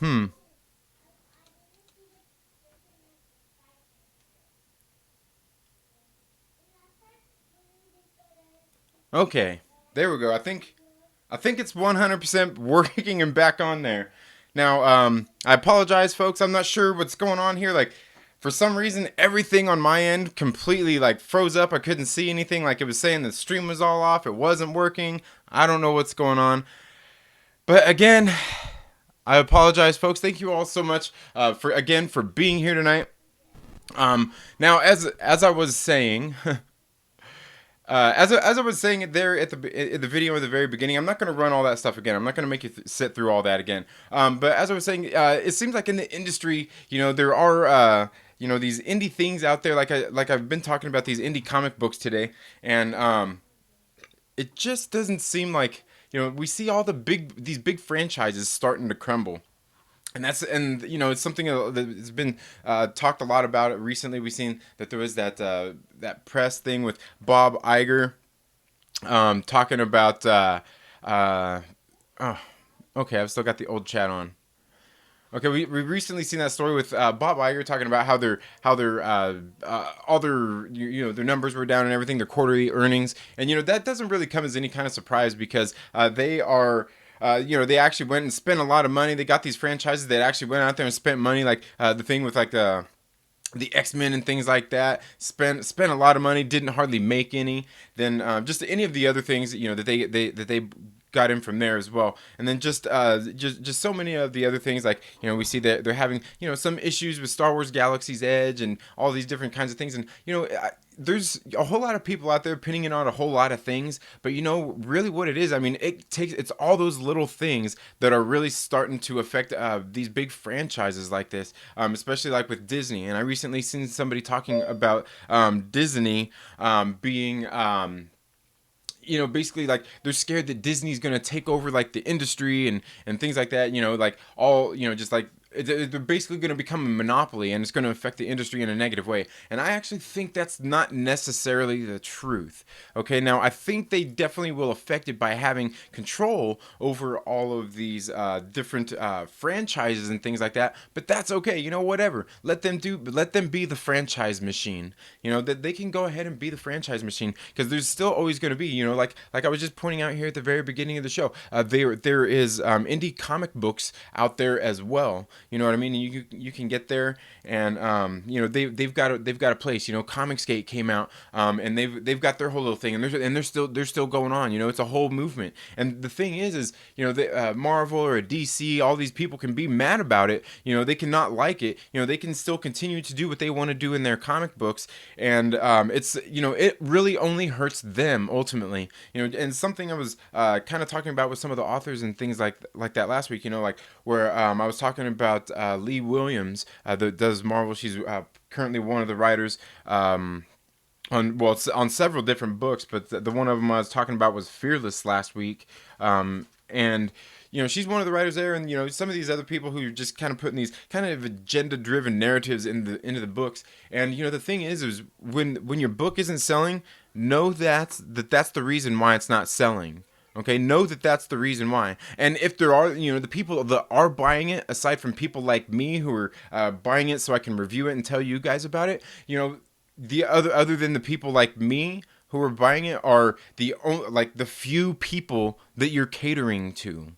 Hmm. Okay. There we go. I think it's 100% working and back on there. Now, I apologize, folks. I'm not sure what's going on here. Like, for some reason, everything on my end completely like froze up. I couldn't see anything. Like it was saying the stream was all off. It wasn't working. I don't know what's going on. But again, I apologize, folks. Thank you all so much for being here tonight. Now, as I was saying, as I was saying it there at the video at the very beginning, I'm not going to run all that stuff again. I'm not going to make you sit through all that again. But as I was saying, it seems like in the industry, there are these indie things out there. I've been talking about these indie comic books today, and it just doesn't seem like we see all these big franchises starting to crumble. And it's something that's been talked a lot about it recently. We've seen that there was that press thing with Bob Iger talking about oh, okay, I've still got the old chat on. Okay, we recently seen that story with Bob Iger talking about how their all their their numbers were down and everything, their quarterly earnings, and that doesn't really come as any kind of surprise because they are. They actually went and spent a lot of money. They got these franchises that actually went out there and spent money, like the thing with like the X-Men and things like that. Spent a lot of money, didn't hardly make any. Then just any of the other things that they got in from there as well. And then just so many of the other things, like we see that they're having some issues with Star Wars Galaxy's Edge and all these different kinds of things. And there's a whole lot of people out there pinning it on a whole lot of things, but really what it is, I mean, it's all those little things that are really starting to affect these big franchises like this, especially like with Disney. And I recently seen somebody talking about Disney being basically like they're scared that Disney's gonna take over like the industry and things like that. Like all just like they're basically going to become a monopoly and it's going to affect the industry in a negative way. And I actually think that's not necessarily the truth. Okay, now I think they definitely will affect it by having control over all of these different franchises and things like that. But that's okay. Whatever. Let them be the franchise machine. That they can go ahead and be the franchise machine because there's still always going to be, like I was just pointing out here at the very beginning of the show, there is indie comic books out there as well. You know what I mean? And you can get there, and they've got a place. Comicsgate came out, and they've got their whole little thing, and they're still going on. It's a whole movement. And the thing is Marvel or a DC, all these people can be mad about it. They cannot like it. They can still continue to do what they want to do in their comic books, and it really only hurts them ultimately. And something I was kind of talking about with some of the authors and things like that last week. Like where I was talking about Lee Williams that does Marvel. She's currently one of the writers on several different books, but the one of them I was talking about was Fearless last week, and she's one of the writers there, and some of these other people who are just kind of putting these kind of agenda-driven narratives into the books. And the thing is when your book isn't selling, know that's the reason why it's not selling. Okay, know that that's the reason why. And if there are, the people that are buying it, aside from people like me who are buying it so I can review it and tell you guys about it, the other than the people like me who are buying it are the few people that you're catering to,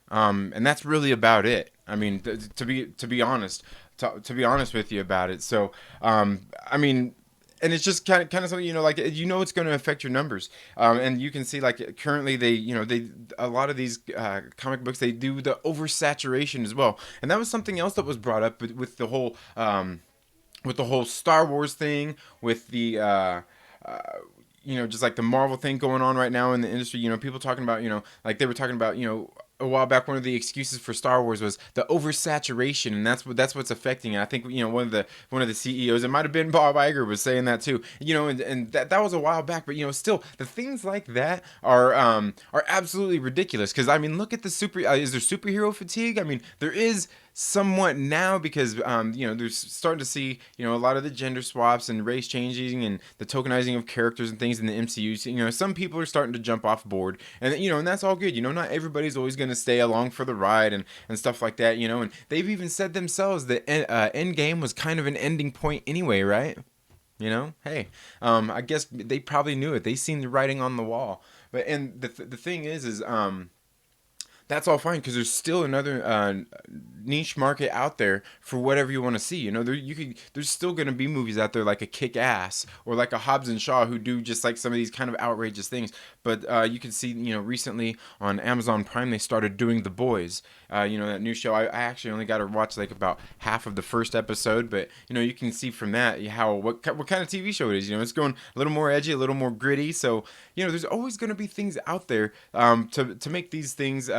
and that's really about it. I mean, to be honest, to be honest with you about it. So, I mean, and it's just kind of something like it's going to affect your numbers, and you can see like currently they a lot of these comic books, they do the oversaturation as well, and that was something else that was brought up with the whole Star Wars thing, with the just like the Marvel thing going on right now in the industry. People talking about, like they were talking about, a while back, one of the excuses for Star Wars was the oversaturation, and that's what's affecting it. I think one of the CEOs, it might have been Bob Iger, was saying that too. And that was a while back, but still the things like that are absolutely ridiculous. Because I mean, look at the is there superhero fatigue? I mean, there is somewhat now because they're starting to see a lot of the gender swaps and race changing and the tokenizing of characters and things in the MCU. So, some people are starting to jump off board, and and that's all good. Not everybody's always going to stay along for the ride and stuff like that. And they've even said themselves that Endgame was kind of an ending point anyway, right? Hey, I guess they probably knew it. They seen the writing on the wall. But and the thing is that's all fine because there's still another niche market out there for whatever you want to see. There's still going to be movies out there like a Kick-Ass or like a Hobbs and Shaw who do just like some of these kind of outrageous things. But you can see, recently on Amazon Prime they started doing The Boys. That new show. I actually only got to watch like about half of the first episode, but you can see from that what kind of TV show it is. It's going a little more edgy, a little more gritty. So there's always going to be things out there to make these things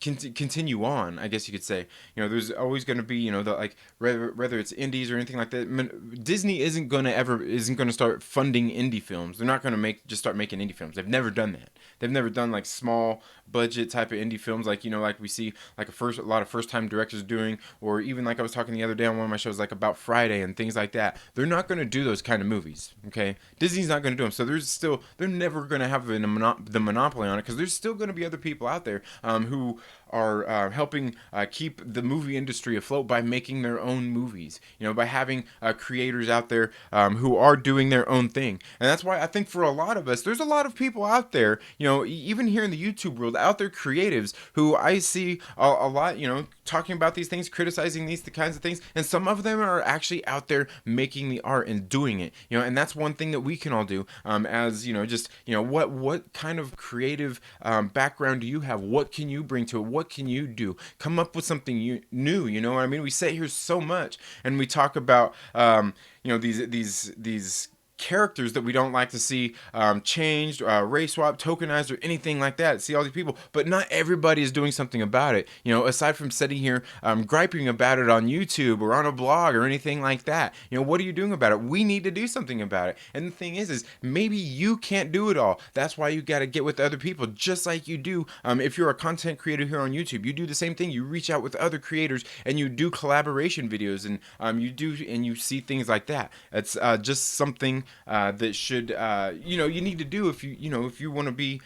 continue on, I guess you could say. There's always going to be, whether it's indies or anything like that. Disney isn't going to start funding indie films. They're not going to just start making indie films. They've never done that. They've never done like small budget type of indie films like we see like a lot of first time directors doing, or even like I was talking the other day on one of my shows like about Friday and things like that. They're not going to do those kind of movies. Okay, Disney's not going to do them. So they're never going to have the monopoly on it, because there's still going to be other people out there who are helping keep the movie industry afloat by making their own movies, by having creators out there who are doing their own thing. And that's why I think for a lot of us, there's a lot of people out there, even here in the YouTube world, out there, creatives who I see a lot, talking about these things, criticizing these kinds of things, and some of them are actually out there making the art and doing it, and that's one thing that we can all do, as what kind of creative background do you have? What can you bring to it? What can you do? Come up with something new. You know what I mean? We sit here so much and we talk about these characters that we don't like to see changed, race swap, tokenized, or anything like that. See all these people, but not everybody is doing something about it. Aside from sitting here griping about it on YouTube or on a blog or anything like that. What are you doing about it? We need to do something about it. And the thing is maybe you can't do it all. That's why you got to get with other people, just like you do. If you're a content creator here on YouTube, you do the same thing. You reach out with other creators and you do collaboration videos, and you see things like that. It's just something that should you need to do if you want to be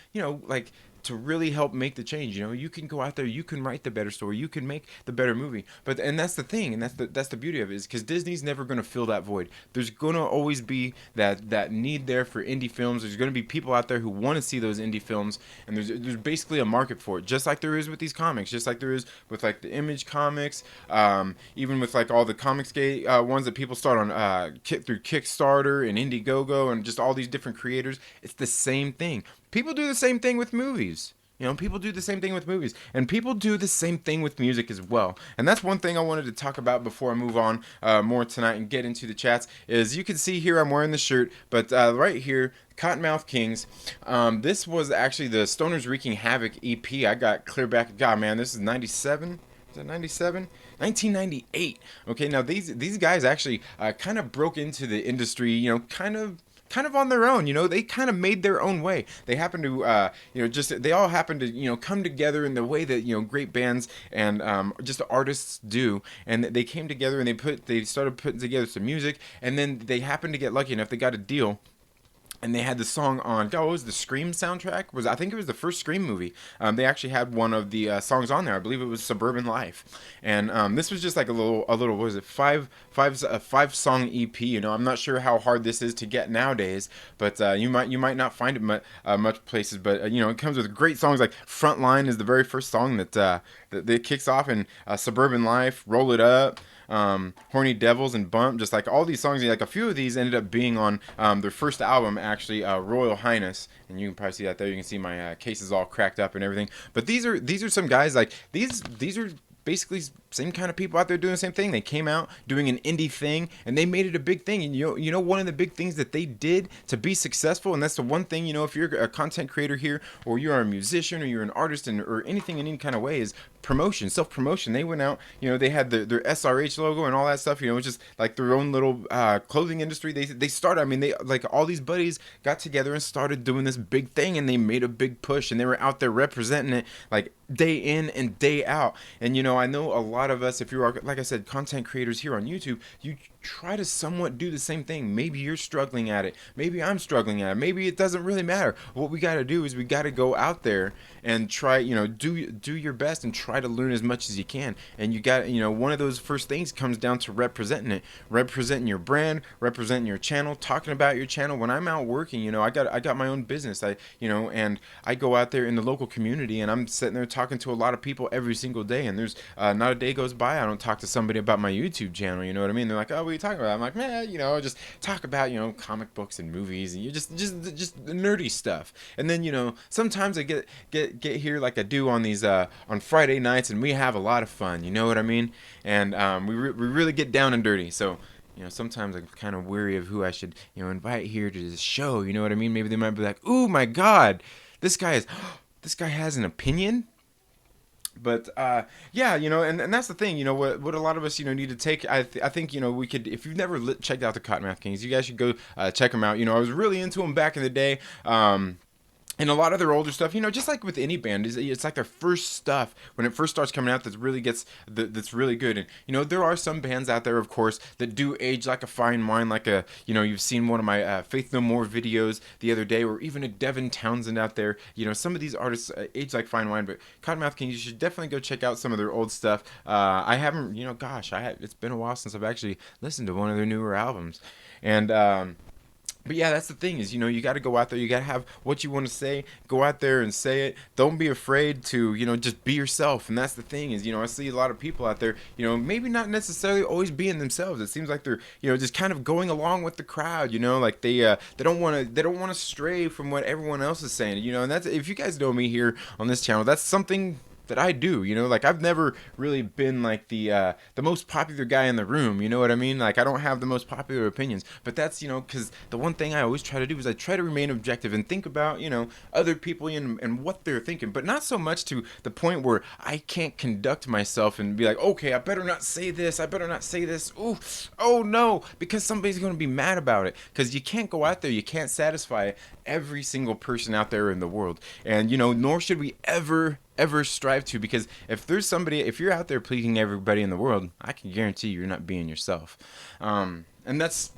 to really help make the change. You can go out there, you can write the better story, you can make the better movie. And that's the thing, and that's the beauty of it, is because Disney's never going to fill that void. There's going to always be that need there for indie films. There's going to be people out there who want to see those indie films, and there's basically a market for it, just like there is with these comics, just like there is with like the Image comics, even with like all the Comicsgate ones that people start on through Kickstarter and Indiegogo and just all these different creators. It's the same thing. People do the same thing with movies. People do the same thing with movies, and people do the same thing with music as well. And that's one thing I wanted to talk about before I move on more tonight and get into the chats. Is you can see here I'm wearing the shirt, but right here, Cottonmouth Kings. This was actually the Stoners Wreaking Havoc EP. I got clear back. God, man, this is 97. Is that 97? 1998. Okay, now these guys actually kind of broke into the industry, kind of on their own. They kind of made their own way. They happen to they all happen to come together in the way that great bands and just artists do, and they came together and they started putting together some music, and then they happened to get lucky enough, they got a deal. And they had the song on, what was the Scream soundtrack? I think it was the first Scream movie. They actually had one of the songs on there. I believe it was Suburban Life. And this was just like a little, what was it, five song EP. I'm not sure how hard this is to get nowadays, but you might not find it much places. But it comes with great songs like Frontline is the very first song that kicks off, and Suburban Life, Roll It Up, Horny Devils, and Bump. Just like all these songs, like a few of these ended up being on their first album, actually, Royal Highness. And you can probably see that there. You can see my case is all cracked up and everything. But these are some guys, like these are basically same kind of people out there doing the same thing. They came out doing an indie thing, and they made it a big thing. And one of the big things that they did to be successful, and that's the one thing, if you're a content creator here, or you're a musician, or you're an artist, or anything in any kind of way, is promotion, self-promotion. They went out, they had their SRH logo and all that stuff, it's just like their own little clothing industry. They started, they like all these buddies got together and started doing this big thing, and they made a big push, and they were out there representing it like day in and day out. And I know a lot lot of us, if you're, like I said, content creators here on YouTube, you try to somewhat do the same thing. Maybe you're struggling at it. Maybe I'm struggling at it. Maybe it doesn't really matter. What we got to do is we got to go out there and try, do your best and try to learn as much as you can. And you got, one of those first things comes down to representing it, representing your brand, representing your channel, talking about your channel. When I'm out working, I got my own business. And I go out there in the local community and I'm sitting there talking to a lot of people every single day. And there's not a day goes by I don't talk to somebody about my YouTube channel. You know what I mean? They're like, oh, what are you talking about? I'm like, man, just talk about, comic books and movies and you just nerdy stuff. And then, sometimes I get here like I do on these on Friday nights, and we have a lot of fun. You know what I mean? And we really get down and dirty. So sometimes I'm kind of weary of who I should invite here to this show. You know what I mean? Maybe they might be like, "Ooh, my God, this guy has an opinion." But yeah, and that's the thing. What a lot of us need to take. I think we could, if you've never checked out the Cottonmouth Kings, you guys should go check them out. I was really into them back in the day. And a lot of their older stuff, just like with any band, it's like their first stuff when it first starts coming out that's really good. And there are some bands out there, of course, that do age like a fine wine. Like you've seen one of my Faith No More videos the other day, or even a Devin Townsend out there. Some of these artists age like fine wine. But Cottonmouth Kings, you should definitely go check out some of their old stuff. I haven't, it's been a while since I've actually listened to one of their newer albums, and. But yeah, that's the thing is, you got to go out there. You got to have what you want to say. Go out there and say it. Don't be afraid to, just be yourself. And that's the thing is, I see a lot of people out there, maybe not necessarily always being themselves. It seems like they're, just kind of going along with the crowd, like they don't want to stray from what everyone else is saying, and that's, if you guys know me here on this channel, that's something that I do, like I've never really been like the most popular guy in the room, you know what I mean? Like I don't have the most popular opinions, but that's, because the one thing I always try to do is I try to remain objective and think about, other people and what they're thinking, but not so much to the point where I can't conduct myself and be like, okay, I better not say this, ooh, oh no, because somebody's going to be mad about it, because you can't go out there, you can't satisfy every single person out there in the world, and nor should we ever strive to, because if you're out there pleasing everybody in the world, I can guarantee you're not being yourself. And that's,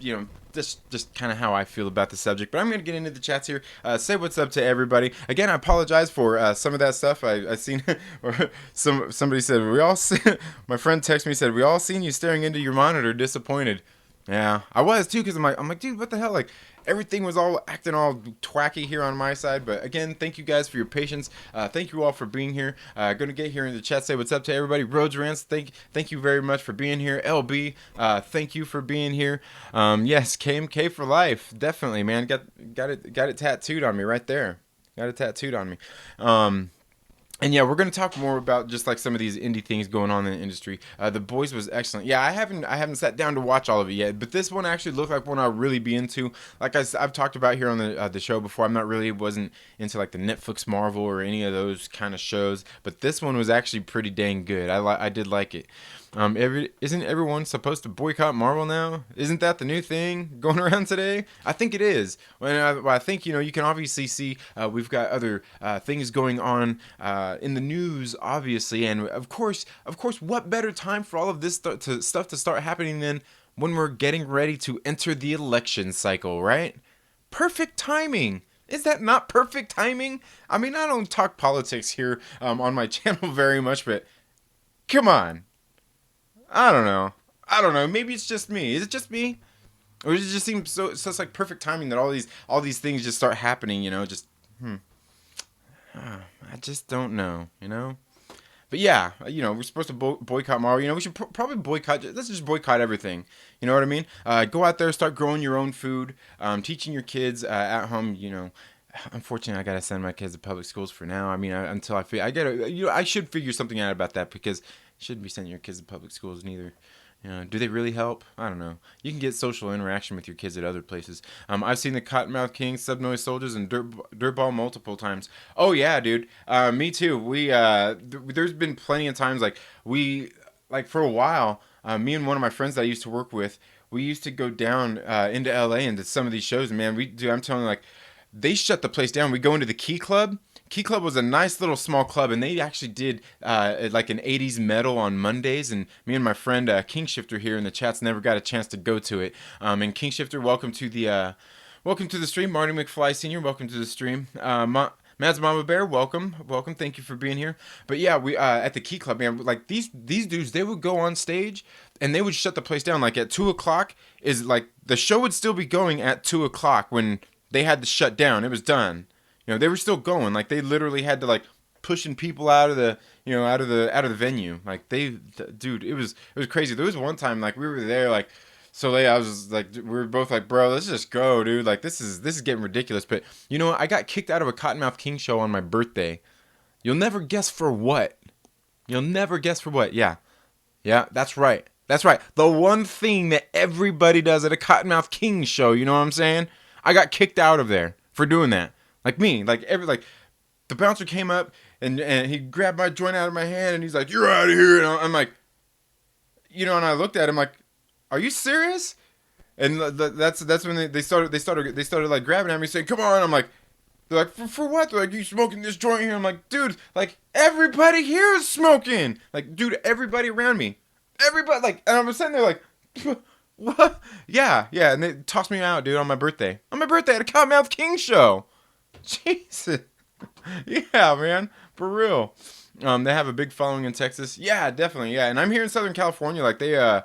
just kind of how I feel about the subject. But I'm going to get into the chats here. Say what's up to everybody. Again, I apologize for some of that stuff. I seen, or somebody said, my friend texted me, said, we all seen you staring into your monitor disappointed. Yeah, I was too, because I'm like, dude, what the hell? Like, everything was all acting all twacky here on my side. But again, thank you guys for your patience. Thank you all for being here. Gonna get here in the chat, say what's up to everybody. Rhodes Rants, thank you very much for being here. LB, thank you for being here. Yes, KMK for life, definitely, man. Got it tattooed on me right there. Got it tattooed on me. And yeah, we're going to talk more about just like some of these indie things going on in the industry. The Boys was excellent. Yeah, I haven't sat down to watch all of it yet, but this one actually looked like one I'll really be into. Like I've talked about here on the show before, wasn't into like the Netflix Marvel or any of those kind of shows, but this one was actually pretty dang good. I did like it. Isn't everyone supposed to boycott Marvel now? Isn't that the new thing going around today? I think it is. I think you can obviously see we've got other things going on in the news, obviously, and of course, what better time for all of this stuff to start happening than when we're getting ready to enter the election cycle, right? Perfect timing. Is that not perfect timing? I mean, I don't talk politics here on my channel very much, but come on. I don't know. Maybe it's just me. Is it just me? Or does it just seem so like perfect timing that all these things just start happening, I just don't know, But yeah, we're supposed to boycott Marvel. We should probably boycott. Let's just boycott everything. You know what I mean? Go out there, start growing your own food, teaching your kids at home. Unfortunately, I gotta send my kids to public schools for now. I mean, until I should figure something out about that, because you shouldn't be sending your kids to public schools neither. Do they really help? I don't know. You can get social interaction with your kids at other places. I've seen the Cottonmouth Kings, Subnoise Soldiers, and Dirtball multiple times. Oh yeah, dude. Me too. There's been plenty of times for a while. Me and one of my friends that I used to work with, we used to go down into LA into some of these shows. And man, I'm telling you, like, they shut the place down. We go into the Key Club, Key Club was a nice little small club, and they actually did like an '80s metal on Mondays. And me and my friend King Shifter here in the chats never got a chance to go to it. And King Shifter, welcome to the stream. Marty McFly Senior, welcome to the stream. Mads Mama Bear, welcome. Thank you for being here. But yeah, we at the Key Club, man, like these dudes, they would go on stage and they would shut the place down. Like at 2:00 is like the show would still be going at 2:00 when they had to shut down. It was done. They were still going. Like they literally had to like pushing people out of the out of the venue. Like dude, it was crazy. There was one time like we were there like. So like, I was like, we were both like, bro, let's just go, dude. Like this is getting ridiculous. But I got kicked out of a Cottonmouth King show on my birthday. You'll never guess for what. Yeah, that's right. The one thing that everybody does at a Cottonmouth King show. You know what I'm saying? I got kicked out of there for doing that. Like me, like the bouncer came up and he grabbed my joint out of my hand and he's like, "You're out of here." And I'm like, and I looked at him like, "Are you serious?" And that's when they started like grabbing at me saying, "Come on!" I'm like, they're like, "For what?" They're like, "You smoking this joint here?" I'm like, "Dude, like everybody here is smoking." Like, dude, everybody around me, everybody like, and I'm sitting there like, "What?" Yeah, and they tossed me out, dude, on my birthday. On my birthday at a Cottonmouth King show. Jesus. Yeah, man, for real. They have a big following in Texas. Yeah, definitely. Yeah, and I'm here in Southern California. Like they right,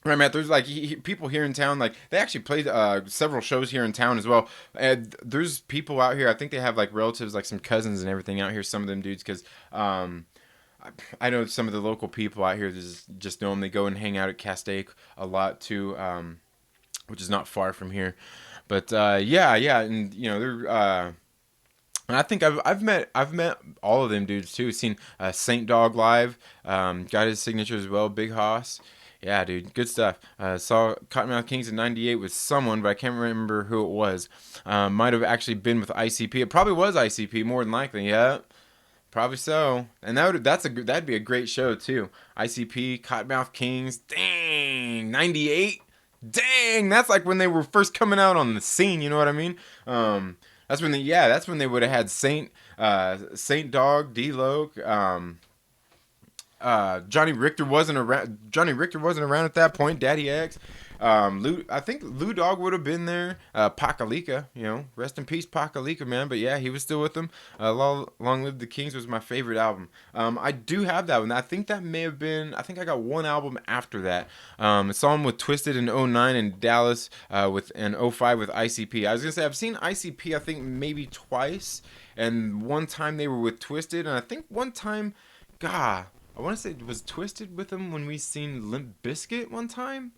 Matt. There's like people here in town. Like they actually played several shows here in town as well. And there's people out here. I think they have like relatives, like some cousins and everything out here. Some of them dudes, because I know some of the local people out here just know them. They go and hang out at Castaic a lot too, which is not far from here. But yeah, and they're. And I think I've met all of them dudes too. Seen Saint Dog live, got his signature as well. Big Hoss, yeah, dude, good stuff. Saw Cottonmouth Kings in '98 with someone, but I can't remember who it was. Might have actually been with ICP. It probably was ICP, more than likely. Yeah, probably so. And that'd be a great show too. ICP, Cottonmouth Kings, dang, '98. Dang, that's like when they were first coming out on the scene. You know what I mean? That's when they would have had Saint Dog, D-Loc, Johnny Richter wasn't around. At that point. Daddy X, I think Lou Dog would have been there. Pakalika, rest in peace, Pakalika, man. But yeah, he was still with them. Long Live the Kings was my favorite album. I do have that one. I think that may have been. I think I got one album after that. I saw him with Twisted in '09 in Dallas, with in '05 with ICP. I was gonna say I've seen ICP I think maybe twice, and one time they were with Twisted, and I think one time, God, I want to say it was Twisted with them when we seen Limp Bizkit one time.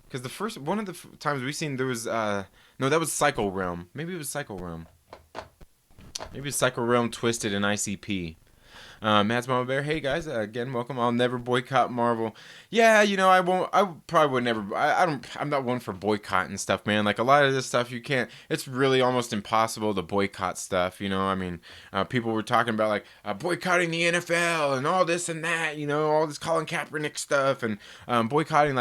Because one of the times we seen there was no, that was Psycho Realm. Maybe it was Psycho Realm. Twisted and ICP. Matt's Mama Bear. Hey guys, again, welcome. I'll never boycott Marvel. Yeah, I won't. I probably would never. I'm not one for boycotting stuff, man. Like a lot of this stuff, you can't. It's really almost impossible to boycott stuff. I mean, people were talking about like boycotting the NFL and all this and that. All this Colin Kaepernick stuff and boycotting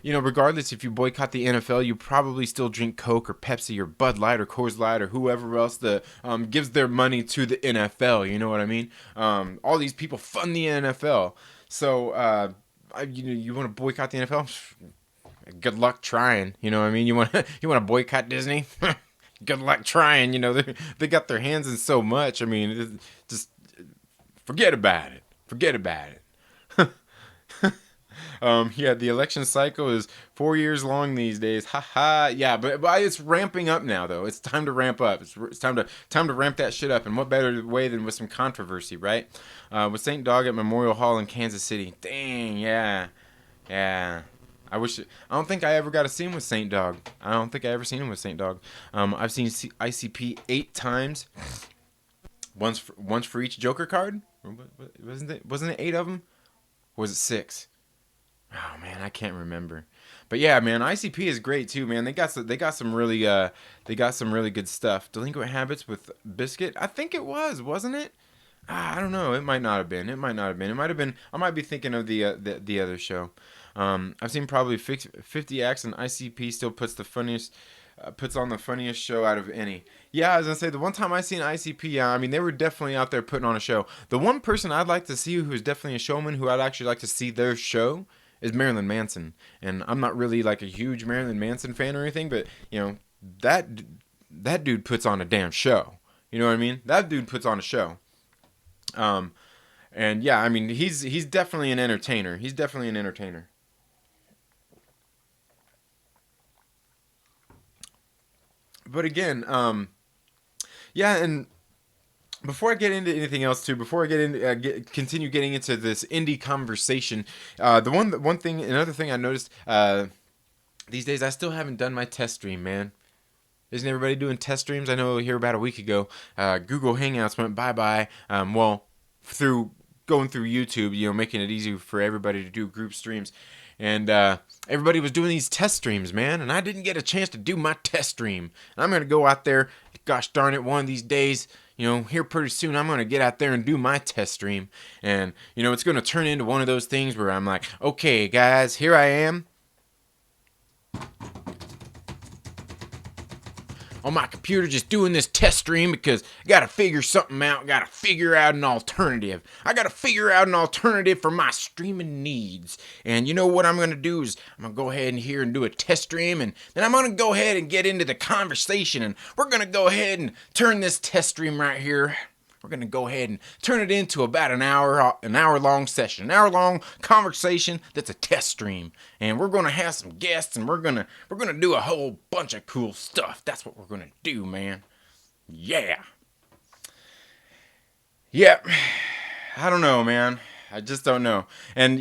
regardless if you boycott the NFL, you probably still drink Coke or Pepsi or Bud Light or Coors Light or whoever else that gives their money to the NFL. You know what I mean? All these people fund the NFL. So, you want to boycott the NFL? Good luck trying. You know what I mean? You want to boycott Disney? Good luck trying. They got their hands in so much. I mean, just forget about it. Yeah, the election cycle is 4 years long these days. Haha. Yeah, but it's ramping up now, though. It's time to ramp up. It's time to ramp that shit up. And what better way than with some controversy, right? With Saint Dog at Memorial Hall in Kansas City. Dang, yeah. I don't think I ever got to see him with Saint Dog. I've seen ICP 8 times. Once for each Joker card. Wasn't it 8 of them? Or was it 6? Oh man, I can't remember. But yeah, man, ICP is great too, man. They got some really good stuff. Delinquent Habits with Biscuit. I think it wasn't it? I don't know. It might not have been. It might have been. I might be thinking of the other show. I've seen probably 50 acts, and ICP still puts the funniest puts on the funniest show out of any. Yeah, I was gonna say the one time I seen ICP, yeah, I mean they were definitely out there putting on a show. The one person I'd like to see who is definitely a showman, who I'd actually like to see their show, is Marilyn Manson. And I'm not really like a huge Marilyn Manson fan or anything, but that that dude puts on a damn show. You know what I mean? That dude puts on a show. Um, and yeah, I mean he's definitely an entertainer. He's definitely an entertainer. But again, yeah, and before I get into anything else, too, before I get into continue getting into this indie conversation, one thing, another thing I noticed these days, I still haven't done my test stream, man. Isn't everybody doing test streams? I know here about a week ago, Google Hangouts went bye bye. Well, through going through YouTube, making it easy for everybody to do group streams, and everybody was doing these test streams, man, and I didn't get a chance to do my test stream. And I'm gonna go out there, gosh darn it, one of these days. Here pretty soon, I'm going to get out there and do my test stream. And, it's going to turn into one of those things where I'm like, okay, guys, here I am on my computer just doing this test stream because I got to figure something out. Got to figure out an alternative. I got to figure out an alternative for my streaming needs. And you know what I'm going to do is I'm going to go ahead and here and do a test stream. And then I'm going to go ahead and get into the conversation. And we're going to go ahead and turn this test stream right here. We're going to go ahead and turn it into about an hour long session, an hour long conversation that's a test stream. And we're going to have some guests and we're going to do a whole bunch of cool stuff. That's what we're going to do, man. Yeah. Yep. I don't know, man. I just don't know. And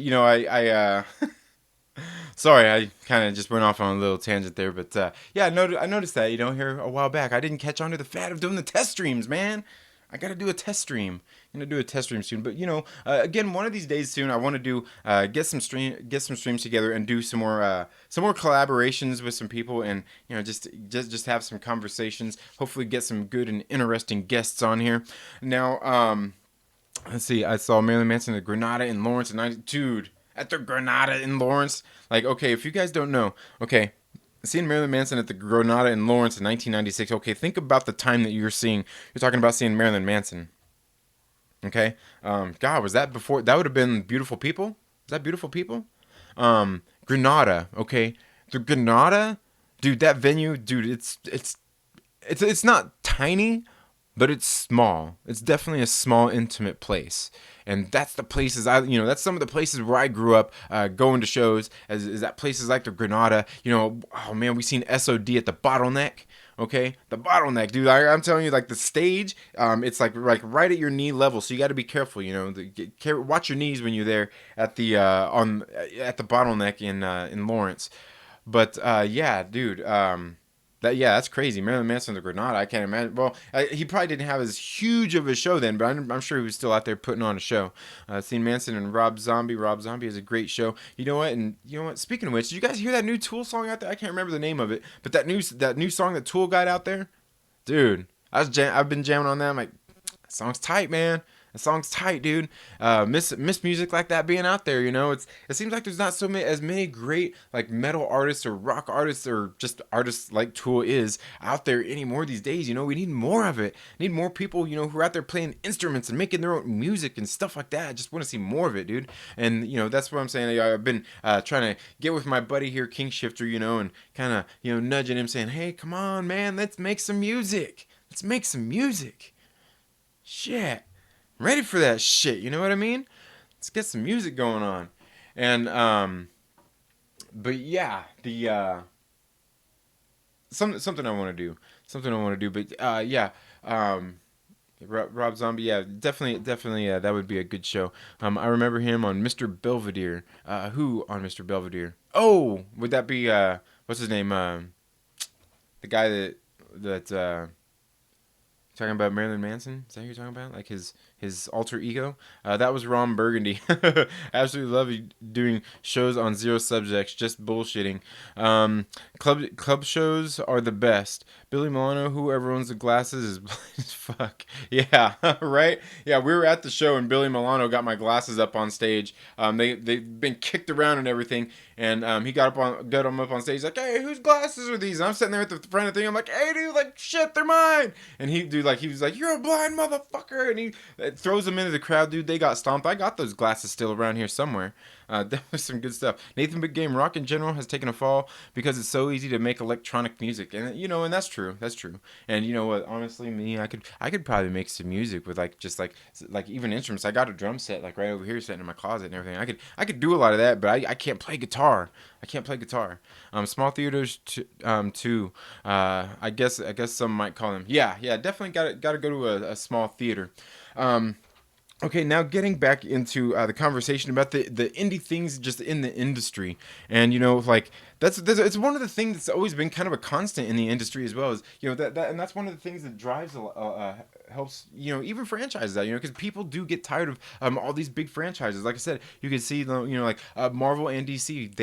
sorry, I kind of just went off on a little tangent there, but yeah, I noticed that, here a while back. I didn't catch on to the fad of doing the test streams, man. I gotta do a test stream. I'm gonna do a test stream soon. But again, one of these days soon, I want to do get some streams together and do some more collaborations with some people, and just have some conversations. Hopefully, get some good and interesting guests on here. Now, let's see. I saw Marilyn Manson at Granada in Lawrence, and dude, at the Granada in Lawrence. Like, okay, if you guys don't know, okay. Seeing Marilyn Manson at the Granada in Lawrence in 1996. Okay, think about the time that you're seeing. You're talking about seeing Marilyn Manson. Okay, God, was that before? That would have been Beautiful People. Was that Beautiful People? Granada. Okay, the Granada, dude. That venue, dude. It's not tiny, but it's small. It's definitely a small, intimate place. And that's the places that's some of the places where I grew up going to shows, is at places like the Granada. Oh man, we seen SOD at the Bottleneck. Okay, the Bottleneck, dude. I'm telling you, like the stage, it's like right at your knee level, so you got to be careful. Watch your knees when you're there at the at the Bottleneck in Lawrence. But yeah, dude. That's crazy. Marilyn Manson, the Granada. I can't imagine. Well, he probably didn't have as huge of a show then, but I'm sure he was still out there putting on a show. Seen Manson and Rob Zombie. Rob Zombie is a great show. You know what? And you know what? Speaking of which, did you guys hear that new Tool song out there? I can't remember the name of it, but that new song that Tool got out there, dude. I've been jamming on that. I'm like, that song's tight, man. The song's tight, dude. Miss music like that being out there. It seems like there's not as many great like metal artists or rock artists or just artists like Tool is out there anymore these days. We need more of it. Need more people, who are out there playing instruments and making their own music and stuff like that. I just want to see more of it, dude. And that's what I'm saying. I've been trying to get with my buddy here, King Shifter, and kind of nudging him, saying, "Hey, come on, man, let's make some music. Let's make some music. Shit." Ready for that shit, you know what I mean? Let's get some music going on. And but yeah, the something I want to do. But yeah, Rob Zombie, yeah, definitely that would be a good show. I remember him on Mr. Belvedere. Who on Mr. Belvedere? Oh, would that be what's his name? The guy that Talking about Marilyn Manson? Is that who you're talking about? Like his alter ego? That was Ron Burgundy. Absolutely love you doing shows on zero subjects, just bullshitting. Um, club shows are the best. Billy Milano, whoever owns the glasses, is blind as fuck. Yeah, right. Yeah, we were at the show and Billy Milano got my glasses up on stage. They've been kicked around and everything, and he got them up on stage like, hey, whose glasses are these? And I'm sitting there at the front of the thing. I'm like, hey, dude, like shit, they're mine. And he was like, you're a blind motherfucker, and he throws them into the crowd, dude. They got stomped. I got those glasses still around here somewhere. That was some good stuff. Nathan Big Game Rock in general has taken a fall because it's so easy to make electronic music, and and that's true. That's true. And you know what? Honestly, me, I could probably make some music with like just like even instruments. I got a drum set like right over here sitting in my closet and everything. I could do a lot of that, but I can't play guitar. I can't play guitar. Small theaters too. I guess some might call them. Yeah, yeah. Definitely got to go to a small theater. Um, Okay, now getting back into the conversation about the indie things just in the industry, and like that's it's one of the things that's always been kind of a constant in the industry as well. Is that and that's one of the things that drives helps even franchises out, because people do get tired of all these big franchises. Like I said, you can see like Marvel and DC,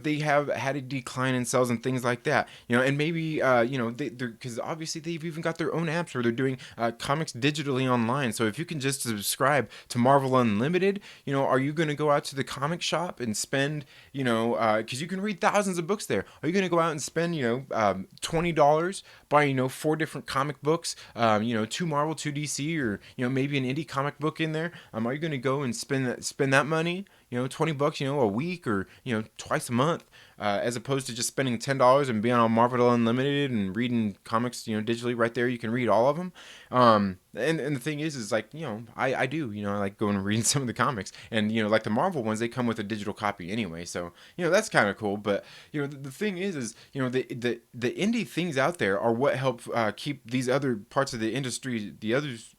they have had a decline in sales and things like that, and maybe they're because obviously they've even got their own apps where they're doing comics digitally online. So if you can just subscribe to Marvel Unlimited, are you going to go out to the comic shop and spend, because you can read thousands of books there. Are you going to go out and spend, $20 buy, 4 different comic books, 2 Marvel, 2 DC, or, maybe an indie comic book in there? Are you going to go and spend that money, $20, a week, or, twice a month, as opposed to just spending $10 and being on Marvel Unlimited and reading comics, digitally right there? You can read all of them. And the thing is like, I do, I like going and reading some of the comics, and, like the Marvel ones, they come with a digital copy anyway. So, that's kind of cool. But, the thing is, the indie things out there are what help keep these other parts of the industry, the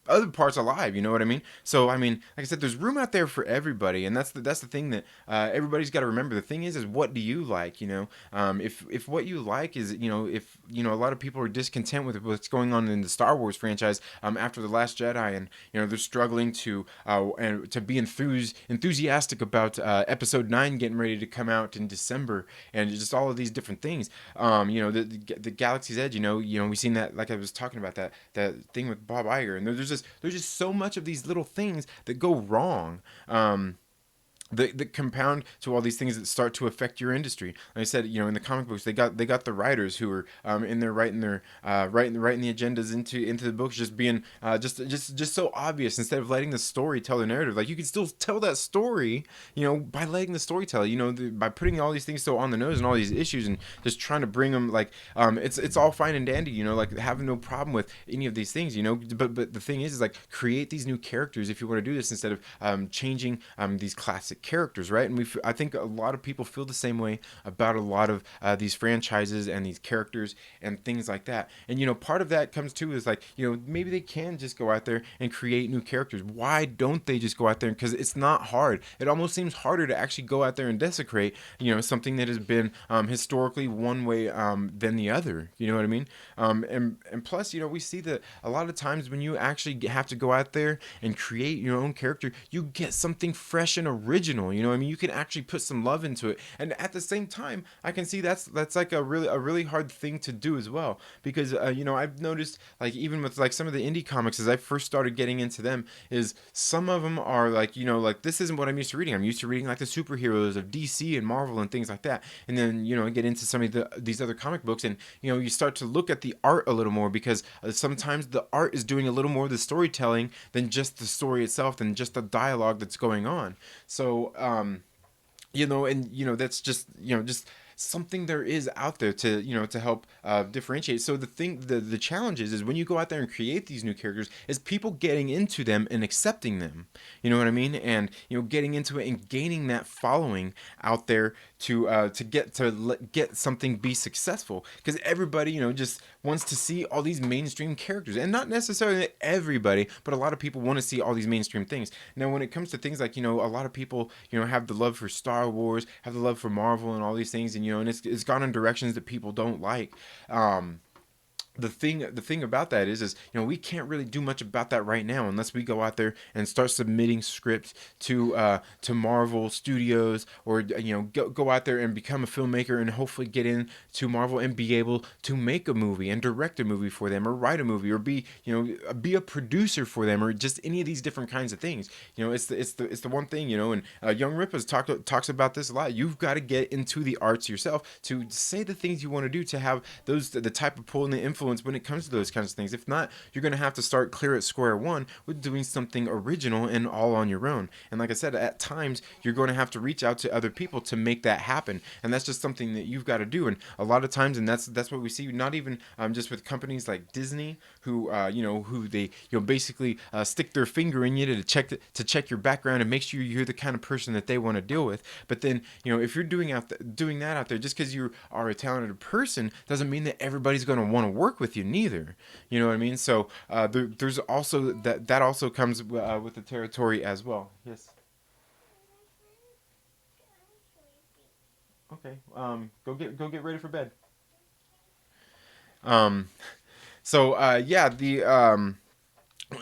other parts alive. You know what I mean? So, I mean, like I said, there's room out there for everybody. And that's the thing that everybody's got to remember. The thing is what do you like? If what you like is, if, a lot of people are discontent with what's going on in the Star Wars franchise after The Last Jedi, and they're struggling to be enthusiastic about Episode 9 getting ready to come out in December, and just all of these different things. The Galaxy's Edge. We seen that, like I was talking about, that thing with Bob Iger, and there's just so much of these little things that go wrong. That compound to all these things that start to affect your industry. Like I said, in the comic books, they got the writers who are in there writing the agendas into the books, just being just so obvious, instead of letting the story tell the narrative. Like, you can still tell that story, by letting the story tell. By putting all these things so on the nose and all these issues, and just trying to bring them, like, it's all fine and dandy, like having no problem with any of these things, but the thing is like, create these new characters if you want to do this, instead of changing these classic characters, right? And I think a lot of people feel the same way about a lot of these franchises and these characters and things like that. And part of that comes too is like, maybe they can just go out there and create new characters. Why don't they just go out there? Because it's not hard. It almost seems harder to actually go out there and desecrate, something that has been historically one way than the other. You know what I mean? And plus, we see that a lot of times when you actually have to go out there and create your own character, you get something fresh and original. You can actually put some love into it, and at the same time, I can see that's like a really hard thing to do as well, because I've noticed, like, even with like some of the indie comics, as I first started getting into them, is some of them are like, like, this isn't what I'm used to reading. I'm used to reading like the superheroes of DC and Marvel and things like that, and then I get into some of these other comic books, and you start to look at the art a little more, because sometimes the art is doing a little more of the storytelling than just the story itself, than just the dialogue that's going on. So that's just something there is out there to help differentiate. So the challenge is when you go out there and create these new characters, is people getting into them and accepting them. You know what I mean? And getting into it and gaining that following out there to get something be successful, because everybody just wants to see all these mainstream characters, and not necessarily everybody, but a lot of people want to see all these mainstream things. Now, when it comes to things like, a lot of people have the love for Star Wars, have the love for Marvel and all these things, and and it's gone in directions that people don't like. the thing about that is we can't really do much about that right now unless we go out there and start submitting scripts to Marvel Studios, or go out there and become a filmmaker and hopefully get into Marvel and be able to make a movie and direct a movie for them, or write a movie, or be a producer for them, or just any of these different kinds of things. It's the one thing, and Young Rip has talks about this a lot. You've got to get into the arts yourself to say the things you want to do, to have the type of pull and the influence when it comes to those kinds of things. If not, you're going to have to start clear at square one with doing something original and all on your own. And like I said, at times you're going to have to reach out to other people to make that happen, and that's just something that you've got to do. And a lot of times, and that's what we see, not even just with companies like Disney, who they basically stick their finger in you to check your background and make sure you're the kind of person that they want to deal with. But then if you're doing that out there, just because you are a talented person doesn't mean that everybody's going to want to work with you neither. You know what I mean? So there's also that also comes with the territory as well. Yes. Okay. Go get ready for bed. Um. So yeah,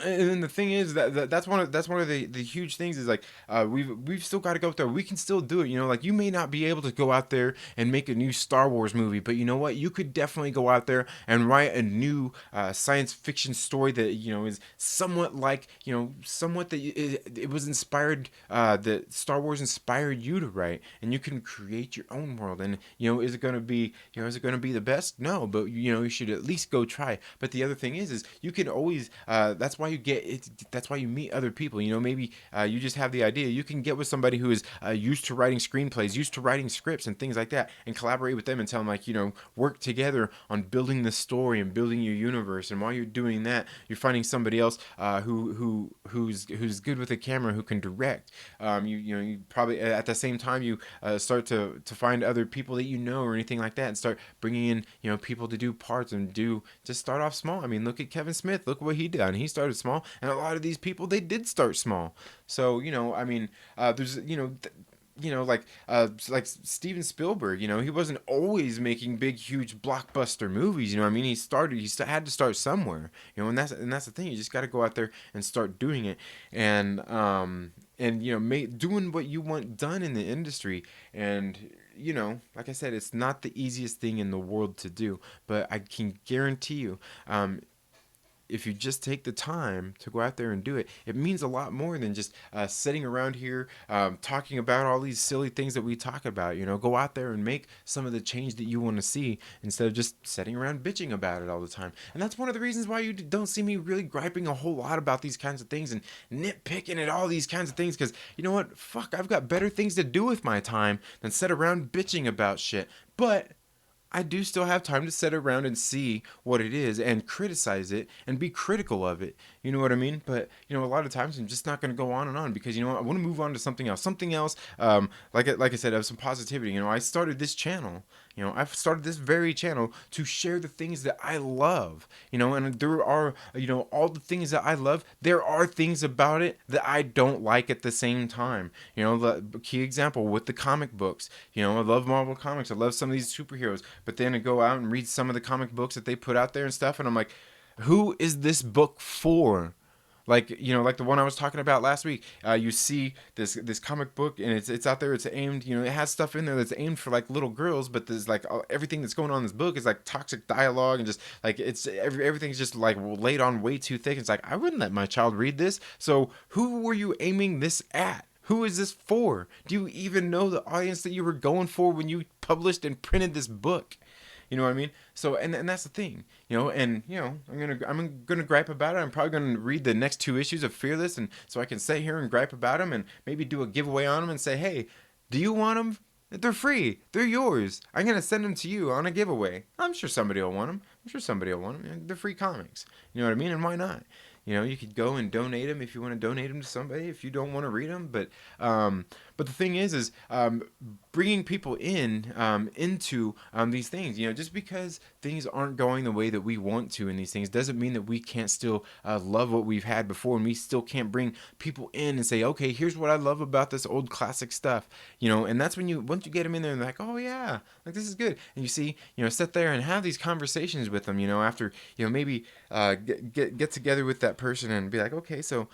and the thing is that's one of the huge things is like we've still got to go out there. We can still do it. Like, you may not be able to go out there and make a new Star Wars movie, but you know what? You could definitely go out there and write a new science fiction story that is somewhat like somewhat that it was inspired, that Star Wars inspired you to write, and you can create your own world. And is it going to be the best? No, but you should at least go try. But the other thing is you can always that's why you get it. That's why you meet other people. Maybe you just have the idea. You can get with somebody who is used to writing screenplays, used to writing scripts and things like that, and collaborate with them and tell them, like, work together on building the story and building your universe. And while you're doing that, you're finding somebody else who's good with a camera, who can direct. You probably at the same time you start to find other people that or anything like that, and start bringing in people to do parts, and just start off small. I mean, look at Kevin Smith. Look what he done. He started small, and a lot of these people, they did start small. So I mean, there's like Steven Spielberg. He wasn't always making big, huge blockbuster movies. I mean, he had to start somewhere. And that's the thing. You just got to go out there and start doing it, and doing what you want done in the industry. And like I said, it's not the easiest thing in the world to do, but I can guarantee you, if you just take the time to go out there and do it, it means a lot more than just sitting around here talking about all these silly things that we talk about. Go out there and make some of the change that you want to see, instead of just sitting around bitching about it all the time. And that's one of the reasons why you don't see me really griping a whole lot about these kinds of things and nitpicking at all these kinds of things, because you know what? Fuck, I've got better things to do with my time than sit around bitching about shit. But I do still have time to sit around and see what it is and criticize it and be critical of it. You know what I mean? But a lot of times I'm just not going to go on and on, because I want to move on to something else. Something else. Like I said, of some positivity. I started this channel. I've started this very channel to share the things that I love. And there are all the things that I love. There are things about it that I don't like at the same time. The key example with the comic books. I love Marvel comics. I love some of these superheroes. But then I go out and read some of the comic books that they put out there and stuff, and I'm like, who is this book for? Like the one I was talking about last week. You see this comic book, and it's out there. It's aimed, it has stuff in there that's aimed for like little girls, but there's like everything that's going on in this book is like toxic dialogue, and just like everything's just like laid on way too thick. It's like, I wouldn't let my child read this. So who were you aiming this at? Who is this for? Do you even know the audience that you were going for when you published and printed this book? You know what I mean? So and that's the thing, and I'm gonna gripe about it. I'm probably gonna read the next two issues of Fearless, and so I can sit here and gripe about them, and maybe do a giveaway on them and say, hey, do you want them? They're free. They're yours. I'm gonna send them to you on a giveaway. I'm sure somebody will want them. I'm sure somebody will want them. They're free comics. You know what I mean? And why not? You could go and donate them if you want to donate them to somebody if you don't want to read them. But But the thing is bringing people into these things. Just because things aren't going the way that we want to in these things doesn't mean that we can't still love what we've had before, and we still can't bring people in and say, okay, here's what I love about this old classic stuff. And that's when once you get them in there and they're like, oh yeah, like this is good, and you see, sit there and have these conversations with them, after, maybe get together with that person and be like, okay, so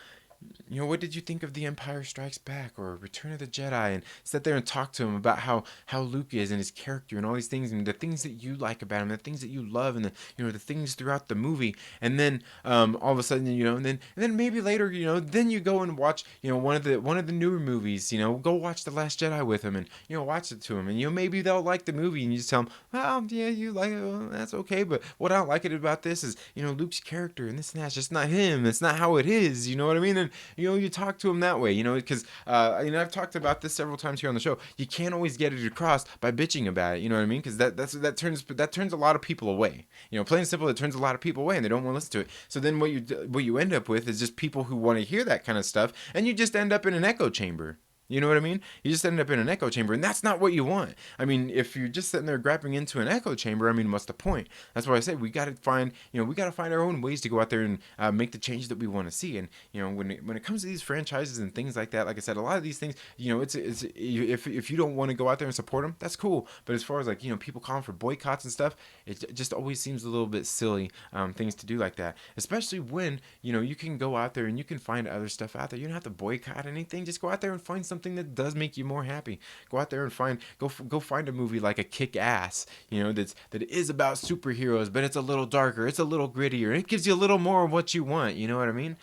what did you think of The Empire Strikes Back or Return of the Jedi? And sit there and talk to him about how Luke is and his character and all these things and the things that you like about him, the things that you love, and the things throughout the movie. And then all of a sudden, and then maybe later, then you go and watch, one of the newer movies. Go watch The Last Jedi with him and watch it to him, and maybe they'll like the movie, and you just tell them, well, yeah, you like it, well, that's okay, but what I don't like it about this is Luke's character and this and that's just not him. It's not how it is. You know what I mean? And you talk to them that way, because I've talked about this several times here on the show. You can't always get it across by bitching about it. You know what I mean? Because that turns a lot of people away. Plain and simple, it turns a lot of people away, and they don't want to listen to it. So then what you end up with is just people who want to hear that kind of stuff, and you just end up in an echo chamber. You know what I mean? You just end up in an echo chamber, and that's not what you want. I mean, if you're just sitting there grabbing into an echo chamber, I mean, what's the point? That's why I said we got to find our own ways to go out there and make the change that we want to see. And when it comes to these franchises and things like that, like I said, a lot of these things, it's if you don't want to go out there and support them, that's cool. But as far as people calling for boycotts and stuff, it just always seems a little bit silly things to do like that. Especially when you can go out there and you can find other stuff out there. You don't have to boycott anything. Just go out there and find something that does make you more happy. Go out there and go find a movie like a Kick-Ass, that is about superheroes, but it's a little darker, it's a little grittier, it gives you a little more of what you want. You know what I mean?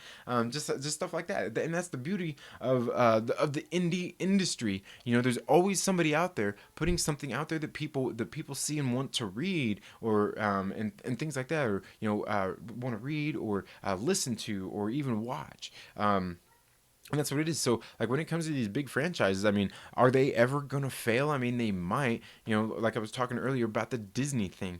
Just stuff like that, and that's the beauty of the indie industry. There's always somebody out there putting something out there that people see and want to read, or and things like that, or want to read or listen to or even watch. And that's what it is. So, when it comes to these big franchises, I mean, are they ever going to fail? I mean, they might. Like I was talking earlier about the Disney thing.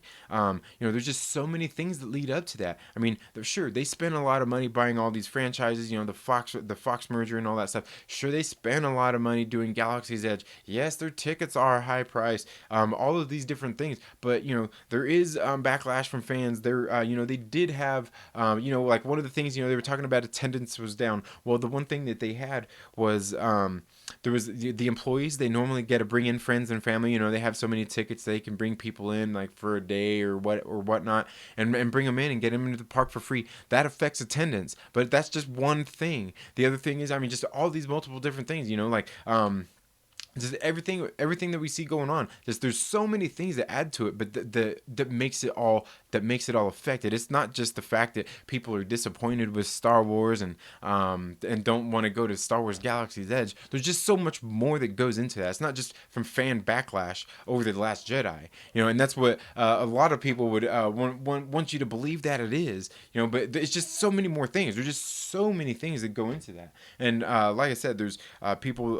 There's just so many things that lead up to that. I mean, sure, they spend a lot of money buying all these franchises, the Fox merger and all that stuff. Sure, they spend a lot of money doing Galaxy's Edge. Yes, their tickets are high priced. All of these different things. But, there is backlash from fans. They did have, one of the things, they were talking about attendance was down. Well, the one thing that they had was there was the employees. They normally get to bring in friends and family. They have so many tickets they can bring people in for a day or whatnot, and bring them in and get them into the park for free. That affects attendance, but that's just one thing. The other thing is, I mean, just all these multiple different things. Just everything that we see going on. There's so many things that add to it, but that makes it all affected. It's not just the fact that people are disappointed with Star Wars and don't want to go to Star Wars Galaxy's Edge. There's just so much more that goes into that. It's not just from fan backlash over The Last Jedi, and that's what a lot of people would want you to believe that it is, but it's just so many more things. There's just so many things that go into that, and like I said, there's people,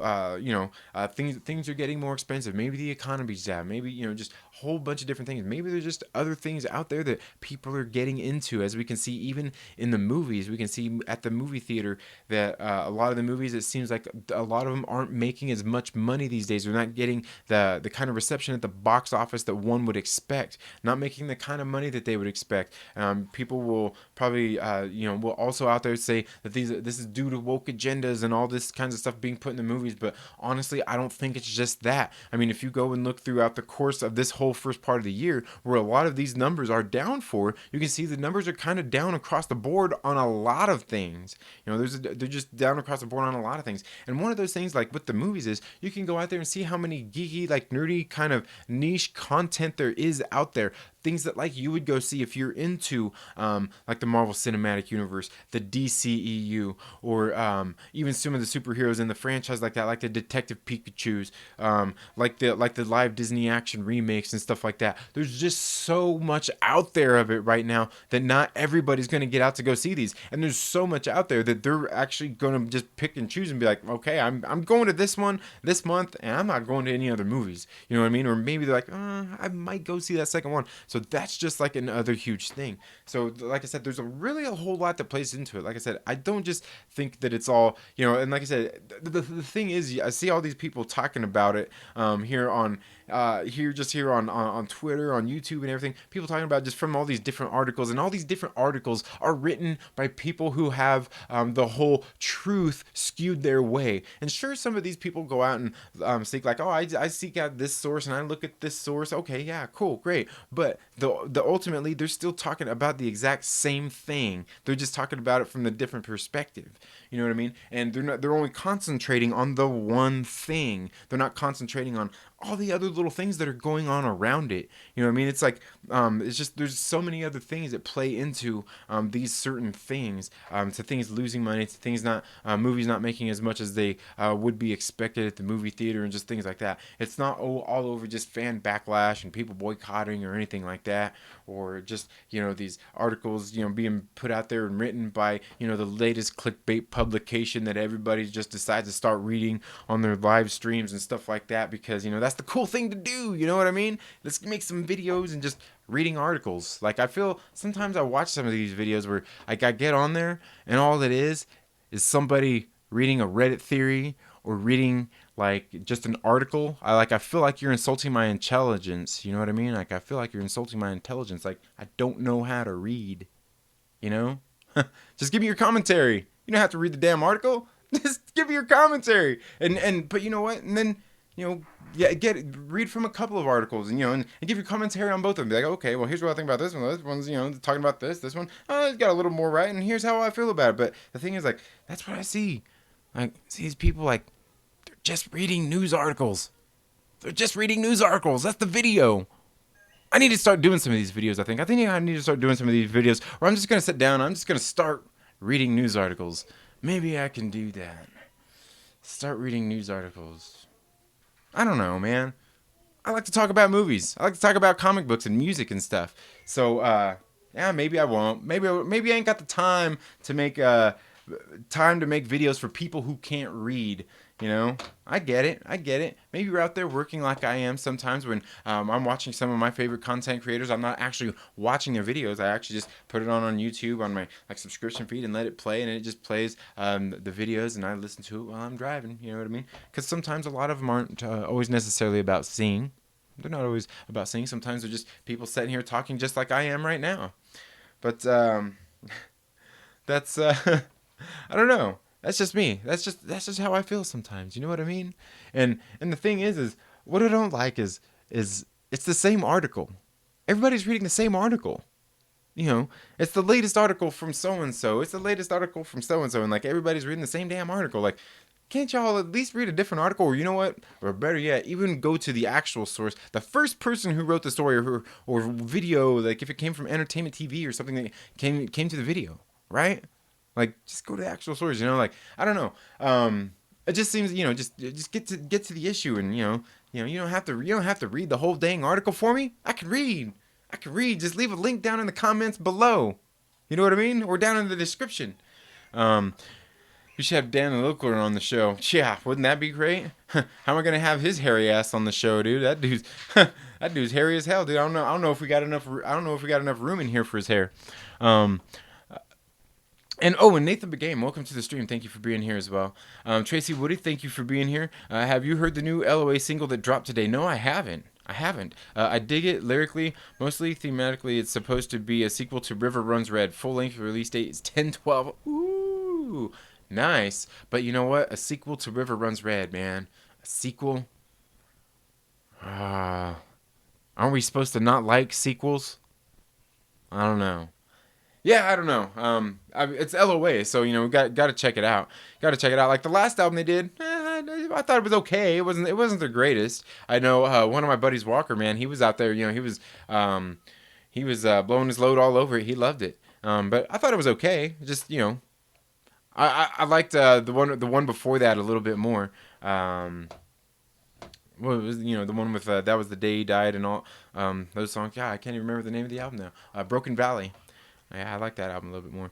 things are getting more expensive. Maybe the economy's down. Maybe just a whole bunch of different things. Maybe there's just other things out there that people are getting into. As we can see, even in the movies, we can see at the movie theater that a lot of the movies, it seems like a lot of them aren't making as much money these days. They're not getting the kind of reception at the box office that one would expect. Not making the kind of money that they would expect. People will probably will also out there say that this is due to woke agendas and all this kinds of stuff being put in the movies. But honestly, I don't think it's just that. I mean, if you go and look throughout the course of this whole first part of the year, where a lot of these numbers are down for, you can see the numbers are kind of down across the board on a lot of things. They're just down across the board on a lot of things. And one of those things, like with the movies, is you can go out there and see how many geeky, nerdy kind of niche content there is out there. Things that you would go see if you're into the Marvel Cinematic Universe, the DCEU, or even some of the superheroes in the franchise like that, like the Detective Pikachu's, like the live Disney action remakes and stuff like that. There's just so much out there of it right now that not everybody's going to get out to go see these, and there's so much out there that they're actually going to just pick and choose and be like, okay, I'm going to this one this month, and I'm not going to any other movies. You know what I mean? Or maybe they're like, I might go see that second one. So that's just like another huge thing. So like I said, there's a whole lot that plays into it. Like I said, I don't just think that it's all, and like I said, the thing is, I see all these people talking about it here on on Twitter, on YouTube, and everything. People talking about just from all these different articles, and all these different articles are written by people who have the whole truth skewed their way. And sure, some of these people go out and seek like, oh, I seek out this source and I look at this source. Okay, yeah, cool, great. But the ultimately, they're still talking about the exact same thing. They're just talking about it from a different perspective. You know what I mean? And they're only concentrating on the one thing. They're not concentrating on all the other little things that are going on around it. You know what I mean? It's like it's just there's so many other things that play into these certain things, to things losing money, to things not movies not making as much as they would be expected at the movie theater, and just things like that. It's not all over just fan backlash and people boycotting or anything like that, or just these articles being put out there and written by the latest clickbait publication that everybody just decides to start reading on their live streams and stuff like that, because that's the cool thing to do. You know what I mean? Let's make some videos and just reading articles. Like, I feel sometimes I watch some of these videos where I get on there and all it is somebody reading a Reddit theory or reading like just an article. I feel like you're insulting my intelligence. You know what I mean? Like, I feel like you're insulting my intelligence. Like, I don't know how to read. Just give me your commentary. You don't have to read the damn article. Just give me your commentary. But you know what? And then read from a couple of articles and give your commentary on both of them. Be like, okay, well, here's what I think about this one. This one's talking about this one. Oh, it's got a little more right, and here's how I feel about it. But the thing is, like, that's what I see. Like, see these people, like, they're just reading news articles. They're just reading news articles. That's the video. I need to start doing some of these videos. I think I need to start doing some of these videos where I'm just gonna sit down. I'm just gonna start reading news articles. Maybe I can do that. Start reading news articles. I don't know, man. I like to talk about movies. I like to talk about comic books and music and stuff. So, yeah, maybe I won't. Maybe I ain't got the time to make videos for people who can't read. I get it. Maybe you're out there working like I am sometimes when I'm watching some of my favorite content creators. I'm not actually watching their videos. I actually just put it on YouTube on my subscription feed and let it play, and it just plays the videos, and I listen to it while I'm driving. You know what I mean? Because sometimes a lot of them aren't always necessarily about seeing. They're not always about seeing. Sometimes they're just people sitting here talking just like I am right now. But that's I don't know. That's just me. That's just how I feel sometimes. You know what I mean? And the thing is what I don't like is it's the same article. Everybody's reading the same article. It's the latest article from so and so. It's the latest article from so and so, and like everybody's reading the same damn article. Like, can't y'all at least read a different article? Or you know what? Or better yet, even go to the actual source. The first person who wrote the story or video, like if it came from Entertainment TV or something that came to the video, right? Like, just go to the actual source, like, I don't know. It just seems, just get to the issue, and you don't have to read the whole dang article for me. I can read. Just leave a link down in the comments below. You know what I mean? Or down in the description. We should have Dan the Lickler on the show. Yeah, wouldn't that be great? How am I gonna have his hairy ass on the show, dude? That dude's hairy as hell, dude. I don't know if we got enough room in here for his hair. And Nathan Begame, welcome to the stream. Thank you for being here as well. Tracy Woody, thank you for being here. Have you heard the new LOA single that dropped today? No, I haven't. I dig it lyrically, mostly thematically. It's supposed to be a sequel to River Runs Red. Full length release date is 10/12. Ooh, nice. But you know what? A sequel to River Runs Red, man. A sequel. Aren't we supposed to not like sequels? I don't know. Yeah, I don't know. It's LOA, so we got to check it out. Like the last album they did, I thought it was okay. It wasn't the greatest. I know one of my buddies, Walker, man, he was out there. He was blowing his load all over it. He loved it. But I thought it was okay. Just I liked the one before that a little bit more. What was the one with that was the day he died and all those songs. Yeah, I can't even remember the name of the album now. Broken Valley. Yeah, I like that album a little bit more.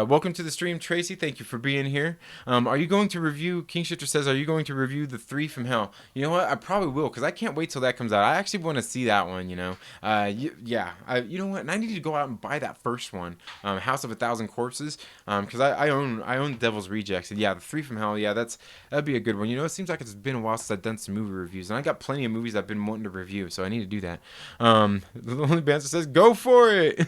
Welcome to the stream, Tracy. Thank you for being here. Are you going to review? King Shifter says, "Are you going to review the Three from Hell?" You know what? I probably will because I can't wait till that comes out. I actually want to see that one. You know, yeah. You know what? And I need to go out and buy that first one, House of a Thousand Corpses, because I own Devil's Rejects. And yeah, the Three from Hell. Yeah, that'd be a good one. You know, it seems like it's been a while since I've done some movie reviews, and I got plenty of movies I've been wanting to review, so I need to do that. The Lonely Banter says, "Go for it."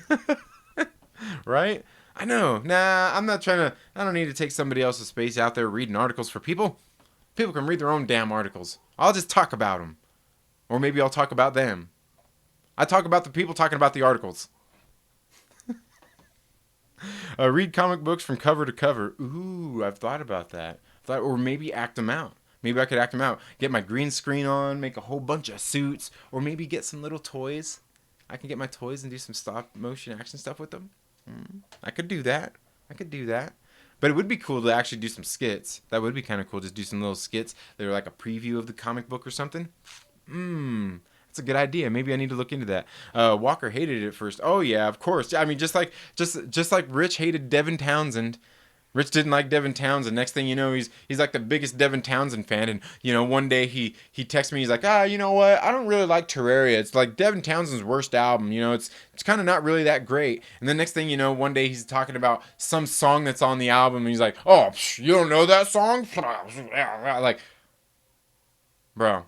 Right? I know. Nah, I'm not trying to. I don't need to take somebody else's space out there reading articles for people. People can read their own damn articles. I'll just talk about them. Or maybe I'll talk about them. I talk about the people talking about the articles. Read comic books from cover to cover. Ooh, I've thought about that. Or maybe act them out. Maybe I could act them out. Get my green screen on, make a whole bunch of suits, or maybe get some little toys. I can get my toys and do some stop motion action stuff with them. I could do that. But it would be cool to actually do some skits. That would be kind of cool. Just do some little skits that are like a preview of the comic book or something. That's a good idea. Maybe I need to look into that. Walker hated it at first. Oh yeah, of course. I mean, just like Rich hated Devin Townsend. Rich didn't like Devin Townsend. Next thing you know, he's like the biggest Devin Townsend fan. And you know, one day he texts me. He's like, you know what? I don't really like Terraria. It's like Devin Townsend's worst album. You know, it's kind of not really that great. And then next thing you know, one day he's talking about some song that's on the album, and he's like, oh, you don't know that song? Like, bro.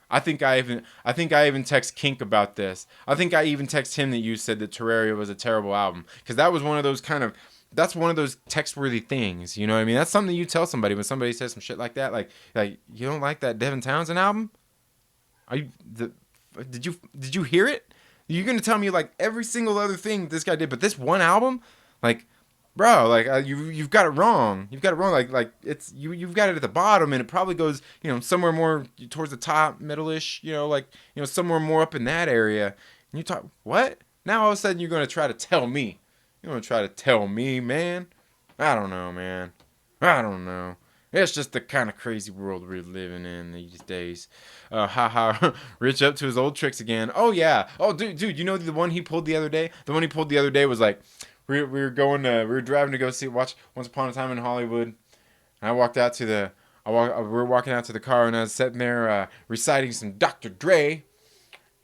I think I even text Kink about this. I think I even text him that you said that Terraria was a terrible album, because that was one of those that's one of those text-worthy things, you know what I mean? That's something you tell somebody when somebody says some shit like that, like you don't like that Devin Townsend album? Did you hear it? You're gonna tell me like every single other thing this guy did, but this one album, like, bro, like you've got it wrong. You've got it wrong. Like it's you've got it at the bottom, and it probably goes somewhere more towards the top, middle-ish, somewhere more up in that area. And you talk what? Now all of a sudden you're gonna try to tell me. You want to try to tell me, man? I don't know, man. I don't know. It's just the kind of crazy world we're living in these days. Haha, Rich up to his old tricks again. Oh, yeah. Oh, dude, you know the one he pulled the other day? The one he pulled the other day was like, we were driving to go watch Once Upon a Time in Hollywood. And I walked out to we were walking out to the car, and I was sitting there reciting some Dr. Dre.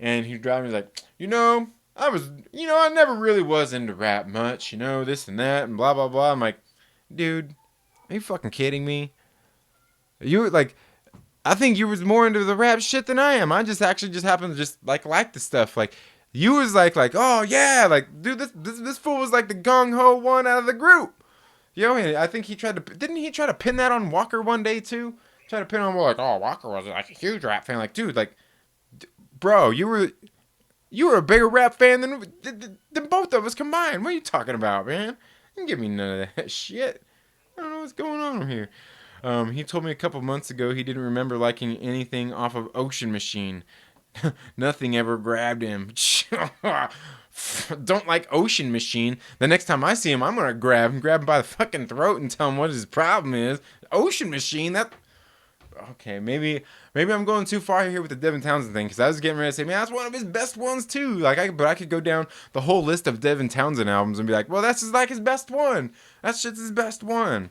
And he driving, he's like, I never really was into rap much, this and that and blah, blah, blah. I'm like, dude, are you fucking kidding me? I think you was more into the rap shit than I am. I just happen to just like the stuff. Like, you was like, oh yeah, like, dude, this fool was like the gung-ho one out of the group. I think didn't he try to pin that on Walker one day too? Try to pin on Walker was like a huge rap fan. Like, dude, like, bro, you were a bigger rap fan than both of us combined. What are you talking about, man? You can give me none of that shit. I don't know what's going on here. He told me a couple months ago he didn't remember liking anything off of Ocean Machine. Nothing ever grabbed him. Don't like Ocean Machine. The next time I see him, I'm gonna grab him by the fucking throat and tell him what his problem is. Ocean Machine, that... Okay, maybe I'm going too far here with the Devin Townsend thing, because I was getting ready to say, man, that's one of his best ones too. But I could go down the whole list of Devin Townsend albums and be like, well, that's his best one. That shit's his best one.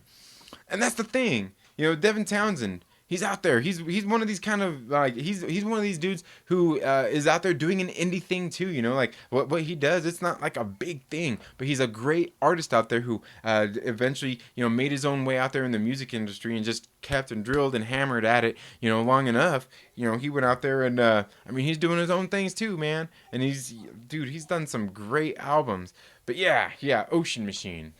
And that's the thing, Devin Townsend. He's out there. He's one of these kind of he's one of these dudes who is out there doing an indie thing too. Like what he does. It's not like a big thing, but he's a great artist out there who eventually made his own way out there in the music industry and just kept and drilled and hammered at it long enough. He went out there and he's doing his own things too, man. And he's done some great albums. But yeah, Ocean Machine.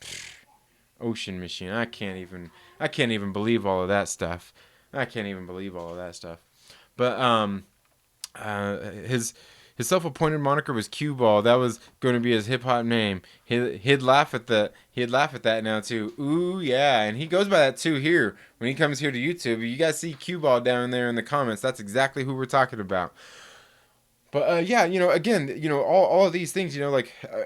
Ocean Machine. I can't even believe all of that stuff. But his self-appointed moniker was Cue Ball. That was going to be his hip hop name. He'd laugh at that now too. Ooh yeah, and he goes by that too here when he comes here to YouTube. You guys see Cue Ball down there in the comments. That's exactly who we're talking about. But again, all of these things,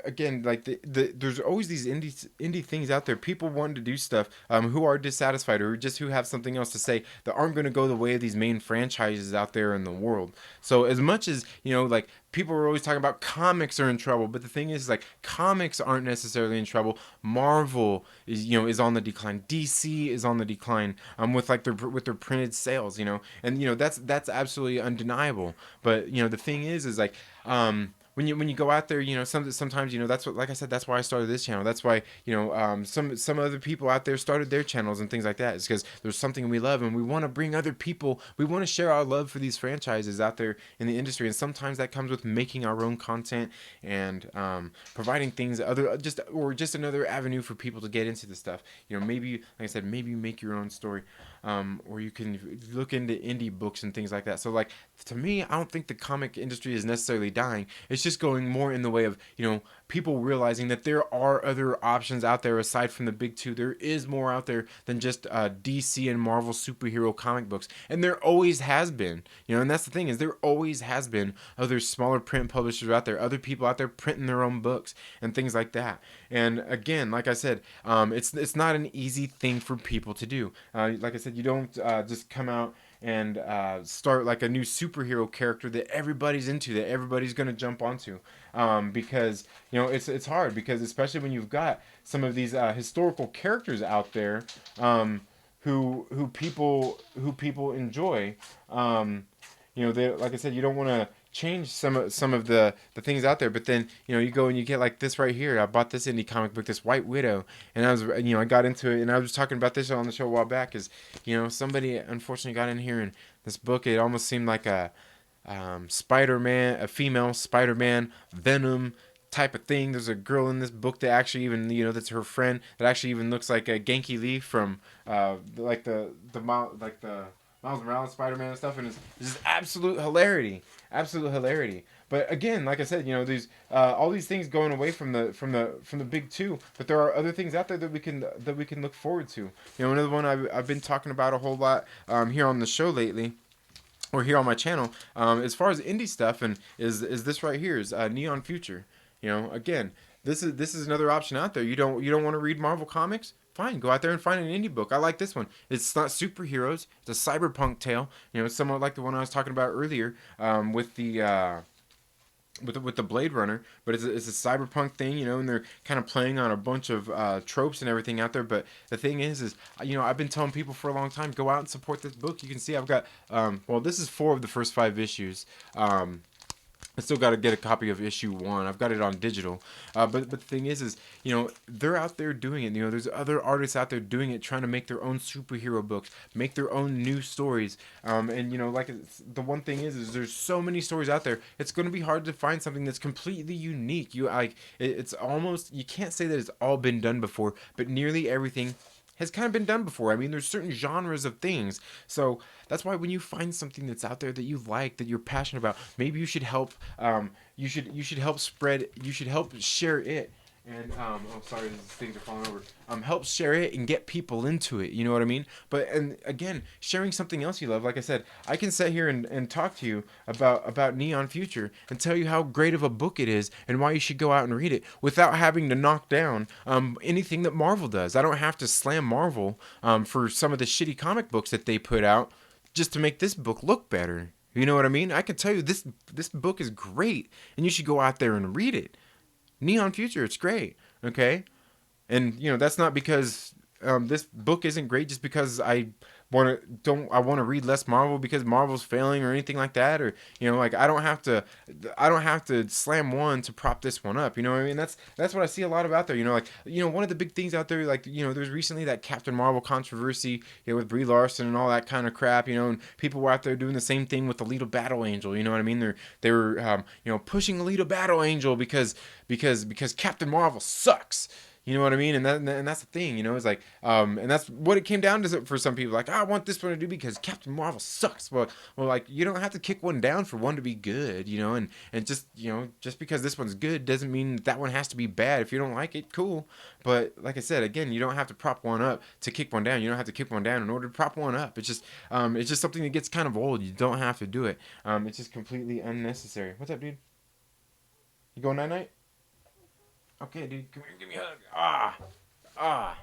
again, like there's always these indie things out there. People wanting to do stuff, who are dissatisfied or who have something else to say that aren't going to go the way of these main franchises out there in the world. So as much as like people are always talking about comics are in trouble, but the thing is, like, comics aren't necessarily in trouble. Marvel is, is on the decline. DC is on the decline. With like their printed sales, and that's absolutely undeniable. But the thing is like, when you go out there, sometimes that's what, like I said, that's why I started this channel. That's why some other people out there started their channels and things like that. It's because there's something we love and we want to bring other people. We want to share our love for these franchises out there in the industry, and sometimes that comes with making our own content and providing things just another avenue for people to get into this stuff. Maybe, like I said, maybe make your own story, or you can look into indie books and things like that. So, like, to me, I don't think the comic industry is necessarily dying. It's just going more in the way of people realizing that there are other options out there aside from the big two. There is more out there than just DC and Marvel superhero comic books, and there always has been. And that's the thing, is there always has been other smaller print publishers out there, other people out there printing their own books and things like that. And again, like I said, it's not an easy thing for people to do. Like I said, you don't just come out and start like a new superhero character that everybody's into, that everybody's going to jump onto, because it's hard, because especially when you've got some of these historical characters out there, who people enjoy. They, like I said, you don't want to change some of the things out there, but then you go and you get like this right here. I bought this indie comic book, this White Widow, and I got into it, and I was talking about this on the show a while back. Is somebody unfortunately got in here, and this book, it almost seemed like a Spider-Man, a female Spider-Man Venom type of thing. There's a girl in this book that actually even that's her friend, that actually even looks like a Genki Lee from the Miles Morales Spider-Man and stuff, and it's just absolute hilarity. But again, like I said, these all these things going away from the big two, but there are other things out there that we can look forward to. Another one I've been talking about a whole lot here on the show lately, or here on my channel, as far as indie stuff, and is this right here, is Neon Future. Again, this is another option out there. You don't want to read Marvel comics? Fine, go out there and find an indie book. I like this one. It's not superheroes. It's a cyberpunk tale. It's somewhat like the one I was talking about earlier, with the Blade Runner, but it's a cyberpunk thing, and they're kind of playing on a bunch of tropes and everything out there. But the thing is I've been telling people for a long time, go out and support this book. You can see I've got this is 4 of the first 5 issues. I still got to get a copy of issue 1. I've got it on digital. But the thing is they're out there doing it. There's other artists out there doing it, trying to make their own superhero books, make their own new stories. And like the one thing is there's so many stories out there. It's going to be hard to find something that's completely unique. It's almost, you can't say that it's all been done before, but nearly everything has kind of been done before. I mean, there's certain genres of things. So that's why when you find something that's out there that you like, that you're passionate about, maybe you should help. You should help spread. You should help share it. And sorry, these things are falling over. Help share it and get people into it. You know what I mean? But, and again, sharing something else you love. Like I said, I can sit here and talk to you about Neon Future and tell you how great of a book it is and why you should go out and read it without having to knock down anything that Marvel does. I don't have to slam Marvel for some of the shitty comic books that they put out just to make this book look better. You know what I mean? I can tell you this book is great, and you should go out there and read it. Neon Future, it's great, okay? And that's not because this book isn't great just because I want to read less Marvel because Marvel's failing or anything like that, or like I don't have to slam one to prop this one up. You know what I mean? That's what I see a lot of out there. One of the big things out there, like there's recently that Captain Marvel controversy, with Brie Larson and all that kind of crap. And people were out there doing the same thing with Alita Battle Angel. You know what I mean? They were pushing Alita Battle Angel because Captain Marvel sucks. You know what I mean? And that's the thing, it's like, and that's what it came down to for some people. Like, I want this one to do because Captain Marvel sucks. Well, like, you don't have to kick one down for one to be good, and just, just because this one's good doesn't mean that one has to be bad. If you don't like it, cool. But like I said, again, you don't have to prop one up to kick one down. You don't have to kick one down in order to prop one up. It's just something that gets kind of old. You don't have to do it. It's just completely unnecessary. What's up, dude? You going night-night? Okay, dude, come here, give me a hug.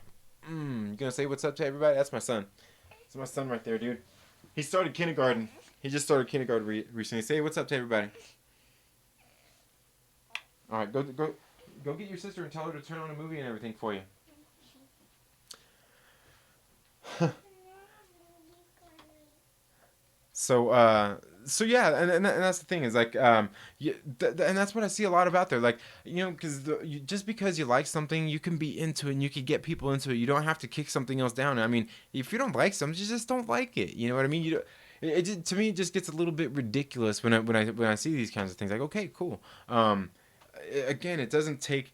You gonna say what's up to everybody? That's my son. That's my son right there, dude. He started kindergarten. He just started kindergarten recently. Say what's up to everybody. All right, go get your sister and tell her to turn on a movie and everything for you. So so yeah, and that's the thing is like and that's what I see a lot about there, like, you know, because just because you like something, you can be into it and you can get people into it. You don't have to kick something else down. I mean, if you don't like something, you just don't like it. You know what I mean? You don't, to me, it just gets a little bit ridiculous when I see these kinds of things. Like, okay, cool. Again, it doesn't take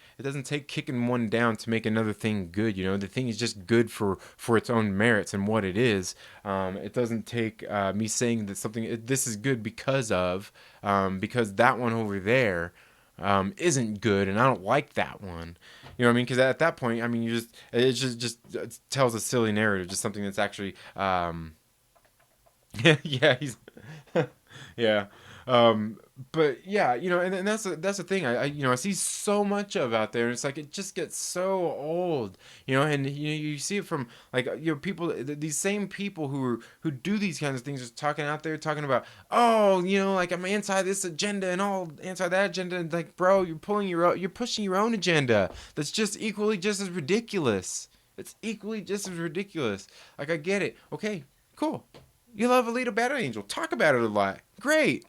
kicking one down to make another thing good. You know, the thing is just good for its own merits and what it is. It doesn't take me saying that this is good because that one over there isn't good and I don't like that one. You know what I mean? Because at that point, I mean, it just it tells a silly narrative, just something that's actually yeah, he's yeah. Um, but yeah, you know, and that's the thing. I see so much of out there, and it's like it just gets so old, you know. And you see it from like people, these same people who do these kinds of things, just talking out there, talking about, oh, you know, like I'm anti this agenda and all anti that agenda, and like, bro, you're pushing your own agenda. That's just equally just as ridiculous. It's equally just as ridiculous. Like, I get it. Okay, cool. You love Alita Battle Angel. Talk about it a lot. Great.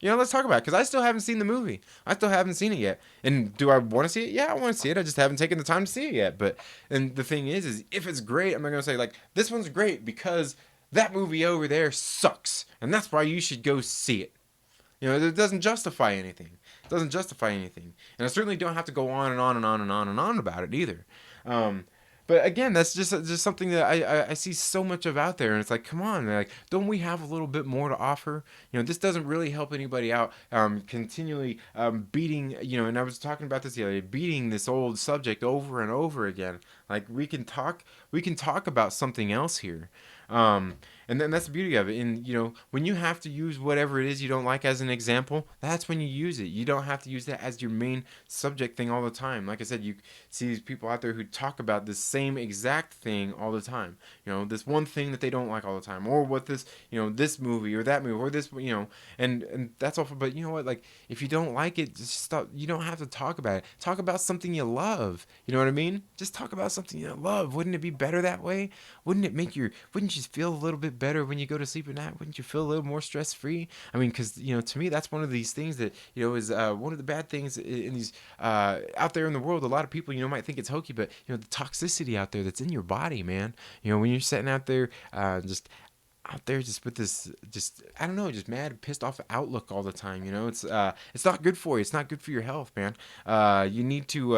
You know, let's talk about it, because I still haven't seen the movie. I still haven't seen it yet. And do I want to see it? Yeah, I want to see it. I just haven't taken the time to see it yet. But and the thing is if it's great, I'm not gonna say like this one's great because that movie over there sucks, and that's why you should go see it. You know, it doesn't justify anything. It doesn't justify anything, and I certainly don't have to go on and on and on and on and on about it either. Um, but again, that's just something that I see so much of out there, and it's like, come on, man, like, don't we have a little bit more to offer? You know, this doesn't really help anybody out. Continually beating, you know, and I was talking about this the other day, beating this old subject over and over again. Like, we can talk about something else here. Um, and then that's the beauty of it. And, you know, when you have to use whatever it is you don't like as an example, that's when you use it. You don't have to use that as your main subject thing all the time. Like I said, you see these people out there who talk about the same exact thing all the time. You know, this one thing that they don't like all the time, or what this, you know, this movie or that movie or this, you know, and that's all. But you know what? Like, if you don't like it, just stop. You don't have to talk about it. Talk about something you love. You know what I mean? Just talk about something you love. Wouldn't it be better that way? Wouldn't you feel a little bit better when you go to sleep at night? Wouldn't you feel a little more stress free? I mean, because, you know, to me, that's one of these things that, you know, is one of the bad things in these out there in the world. A lot of people, you know, might think it's hokey, but, you know, the toxicity out there that's in your body, man. You know, when you're sitting out there, just out there just with this, just, I don't know, just mad, pissed off outlook all the time. You know, it's not good for you. It's not good for your health, man. You need to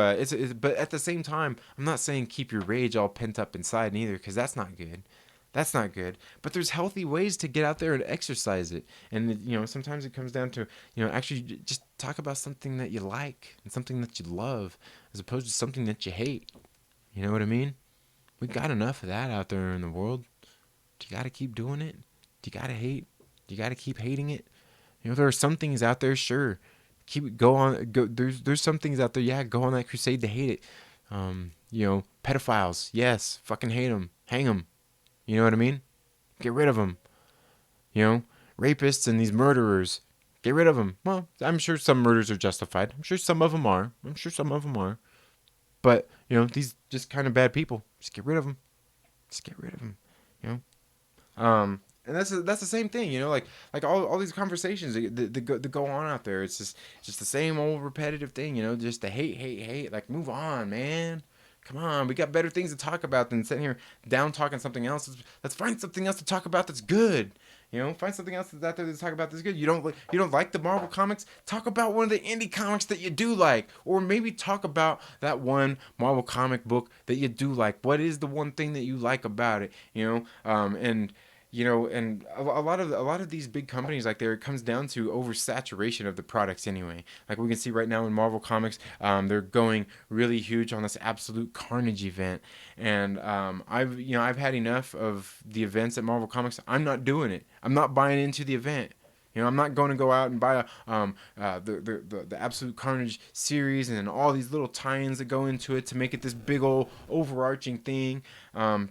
but at the same time, I'm not saying keep your rage all pent up inside neither, because that's not good. That's not good. But there's healthy ways to get out there and exercise it. And, you know, sometimes it comes down to, you know, actually just talk about something that you like and something that you love, as opposed to something that you hate. You know what I mean? We got enough of that out there in the world. Do you got to keep doing it? Do you got to hate? Do you got to keep hating it? You know, there are some things out there, sure. Go on. Go. There's some things out there. Yeah, go on that crusade to hate it. You know, pedophiles. Yes, fucking hate them. Hang them. You know what I mean? Get rid of them. You know, rapists and these murderers. Get rid of them. Well, I'm sure some murders are justified. I'm sure some of them are. But, you know, these just kind of bad people. Just get rid of them. Just get rid of them. You know. And that's the same thing, you know, like all these conversations that go on out there. It's just the same old repetitive thing, you know, just the hate. Like, move on, man. Come on, we got better things to talk about than sitting here down talking something else. Let's find something else to talk about that's good. You know, find something else that's out there to talk about that's good. You don't like the Marvel comics? Talk about one of the indie comics that you do like, or maybe talk about that one Marvel comic book that you do like. What is the one thing that you like about it? You know, and you know, and a lot of these big companies, like, there, it comes down to oversaturation of the products anyway. Like, we can see right now in Marvel Comics, they're going really huge on this Absolute Carnage event, and I've had enough of the events at Marvel Comics. I'm not doing it. I'm not buying into the event. You know, I'm not going to go out and buy the Absolute Carnage series and all these little tie-ins that go into it to make it this big old overarching thing,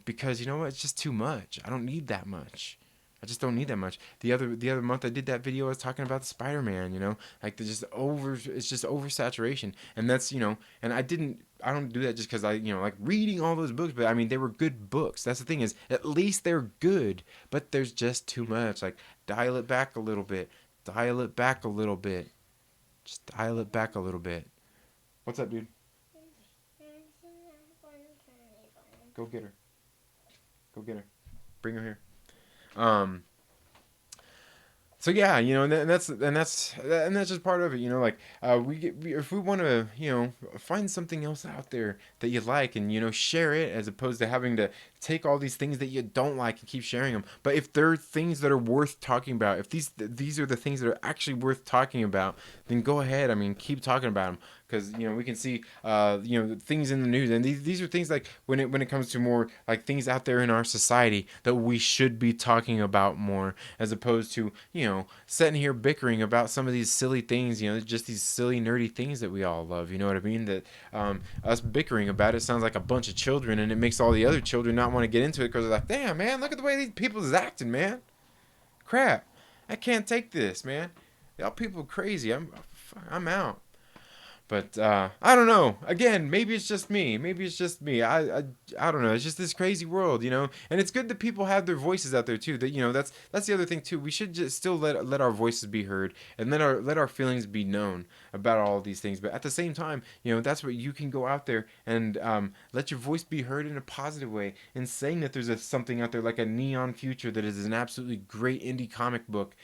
because, you know what, it's just too much. I don't need that much. I just don't need that much. The other month I did that video. I was talking about the Spider-Man. Like it's just oversaturation, and that's and I don't do that just because I like reading all those books, but I mean they were good books. That's the thing is at least they're good, but there's just too much. Like dial it back a little bit. Dial it back a little bit. Just dial it back a little bit. What's up, dude? Go get her. Go get her. Bring her here. Um. So yeah, and that's just part of it. Like if we want to, find something else out there that you like, and share it, as opposed to having to take all these things that you don't like and keep sharing them. But if there are things that are worth talking about, if these are the things that are actually worth talking about, then go ahead. I mean, keep talking about them, because we can see things in the news, and these are things like when it comes to more like things out there in our society that we should be talking about more, as opposed to sitting here bickering about some of these silly things, just these silly nerdy things that we all love. You know what I mean? That us bickering about it sounds like a bunch of children, and it makes all the other children not want to get into it, because they're like, damn man, look at the way these people is acting, man. Crap, I can't take this, man. Y'all people are crazy. I'm out. But I don't know. Again, maybe it's just me. I don't know. It's just this crazy world, And it's good that people have their voices out there too. That that's the other thing too. We should just still let our voices be heard, and let our feelings be known about all of these things. But at the same time, that's where you can go out there and let your voice be heard in a positive way, in saying that there's something out there like a Neon Future that is an absolutely great indie comic book.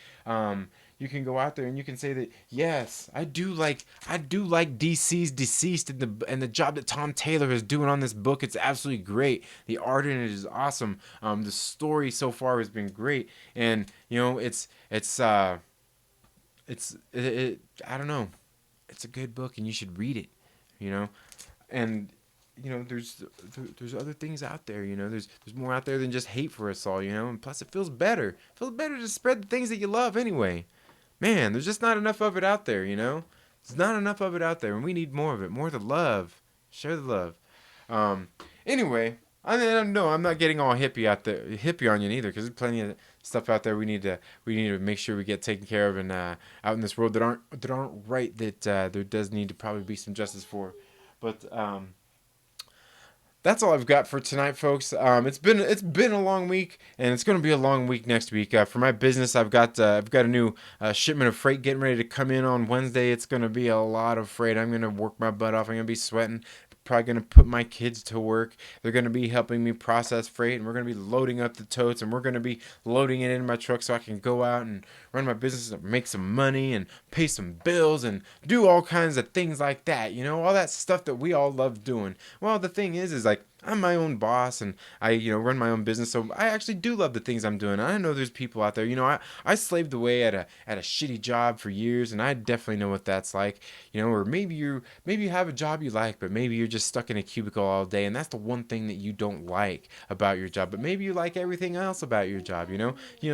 You can go out there and you can say that, yes, I do like DC's Deceased, and the job that Tom Taylor is doing on this book. It's absolutely great. The art in it is awesome. The story so far has been great, and I don't know, it's a good book and you should read it. And there's other things out there. There's more out there than just hate for us all. And plus it feels better. It feels better to spread the things that you love anyway. Man, there's just not enough of it out there, There's not enough of it out there, and we need more of it. More of the love. Share the love. Anyway, no, I'm not getting all hippie on you neither, because there's plenty of stuff out there we need to make sure we get taken care of, and out in this world that aren't right, that there does need to probably be some justice for. But that's all I've got for tonight, folks. It's been a long week, and it's going to be a long week next week. For my business, I've got a new shipment of freight getting ready to come in on Wednesday. It's going to be a lot of freight. I'm going to work my butt off. I'm going to be sweating. Probably going to put my kids to work. They're going to be helping me process freight, and we're going to be loading up the totes, and we're going to be loading it in my truck so I can go out and run my business and make some money and pay some bills and do all kinds of things like that. All that stuff that we all love doing. Well, the thing is like, I'm my own boss, and I run my own business, so I actually do love the things I'm doing. I know there's people out there, I slaved away at a shitty job for years, and I definitely know what that's like. Or maybe you have a job you like, but maybe you're just stuck in a cubicle all day, and that's the one thing that you don't like about your job. But maybe you like everything else about your job.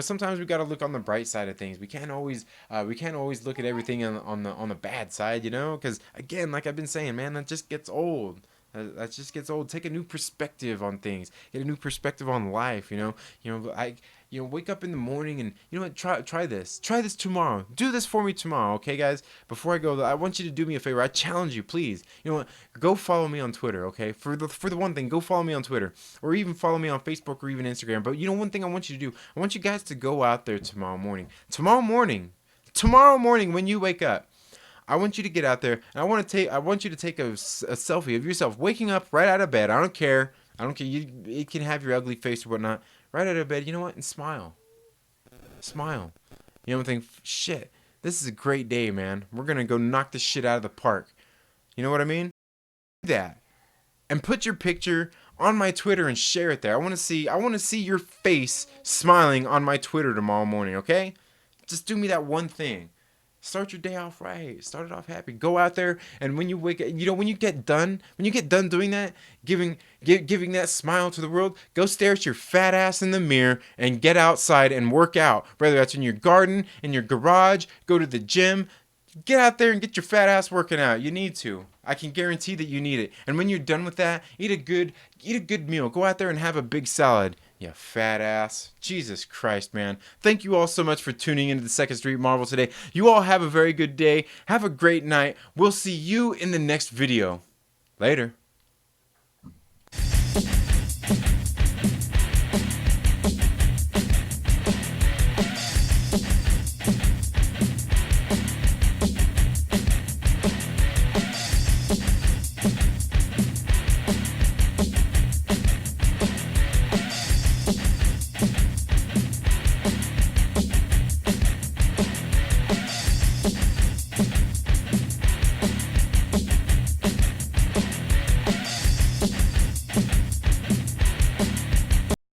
Sometimes we got to look on the bright side of things. We can't always look at everything on the bad side, because again, like I've been saying, man, that just gets old. That just gets old. Take a new perspective on things. Get a new perspective on life. Wake up in the morning and what? Try this. Try this tomorrow. Do this for me tomorrow, okay, guys? Before I go, I want you to do me a favor. I challenge you, please. What? Go follow me on Twitter, okay? For the one thing, go follow me on Twitter, or even follow me on Facebook or even Instagram. But one thing I want you to do, I want you guys to go out there tomorrow morning. Tomorrow morning when you wake up. I want you to get out there, and I want you to take a selfie of yourself waking up right out of bed. I don't care. You can have your ugly face or whatnot. Right out of bed, and smile. Smile. And think, shit, this is a great day, man. We're going to go knock this shit out of the park. You know what I mean? Do that. And put your picture on my Twitter and share it there. I want to see your face smiling on my Twitter tomorrow morning, okay? Just do me that one thing. Start your day off right. Start it off happy. Go out there, and when you wake up, when you get done doing that, giving that smile to the world, go stare at your fat ass in the mirror and get outside and work out. Whether that's in your garden, in your garage, go to the gym. Get out there and get your fat ass working out. You need to. I can guarantee that you need it. And when you're done with that, eat a good meal. Go out there and have a big salad. You fat ass. Jesus Christ, man. Thank you all so much for tuning into the Second Street Marvel today. You all have a very good day. Have a great night. We'll see you in the next video. Later.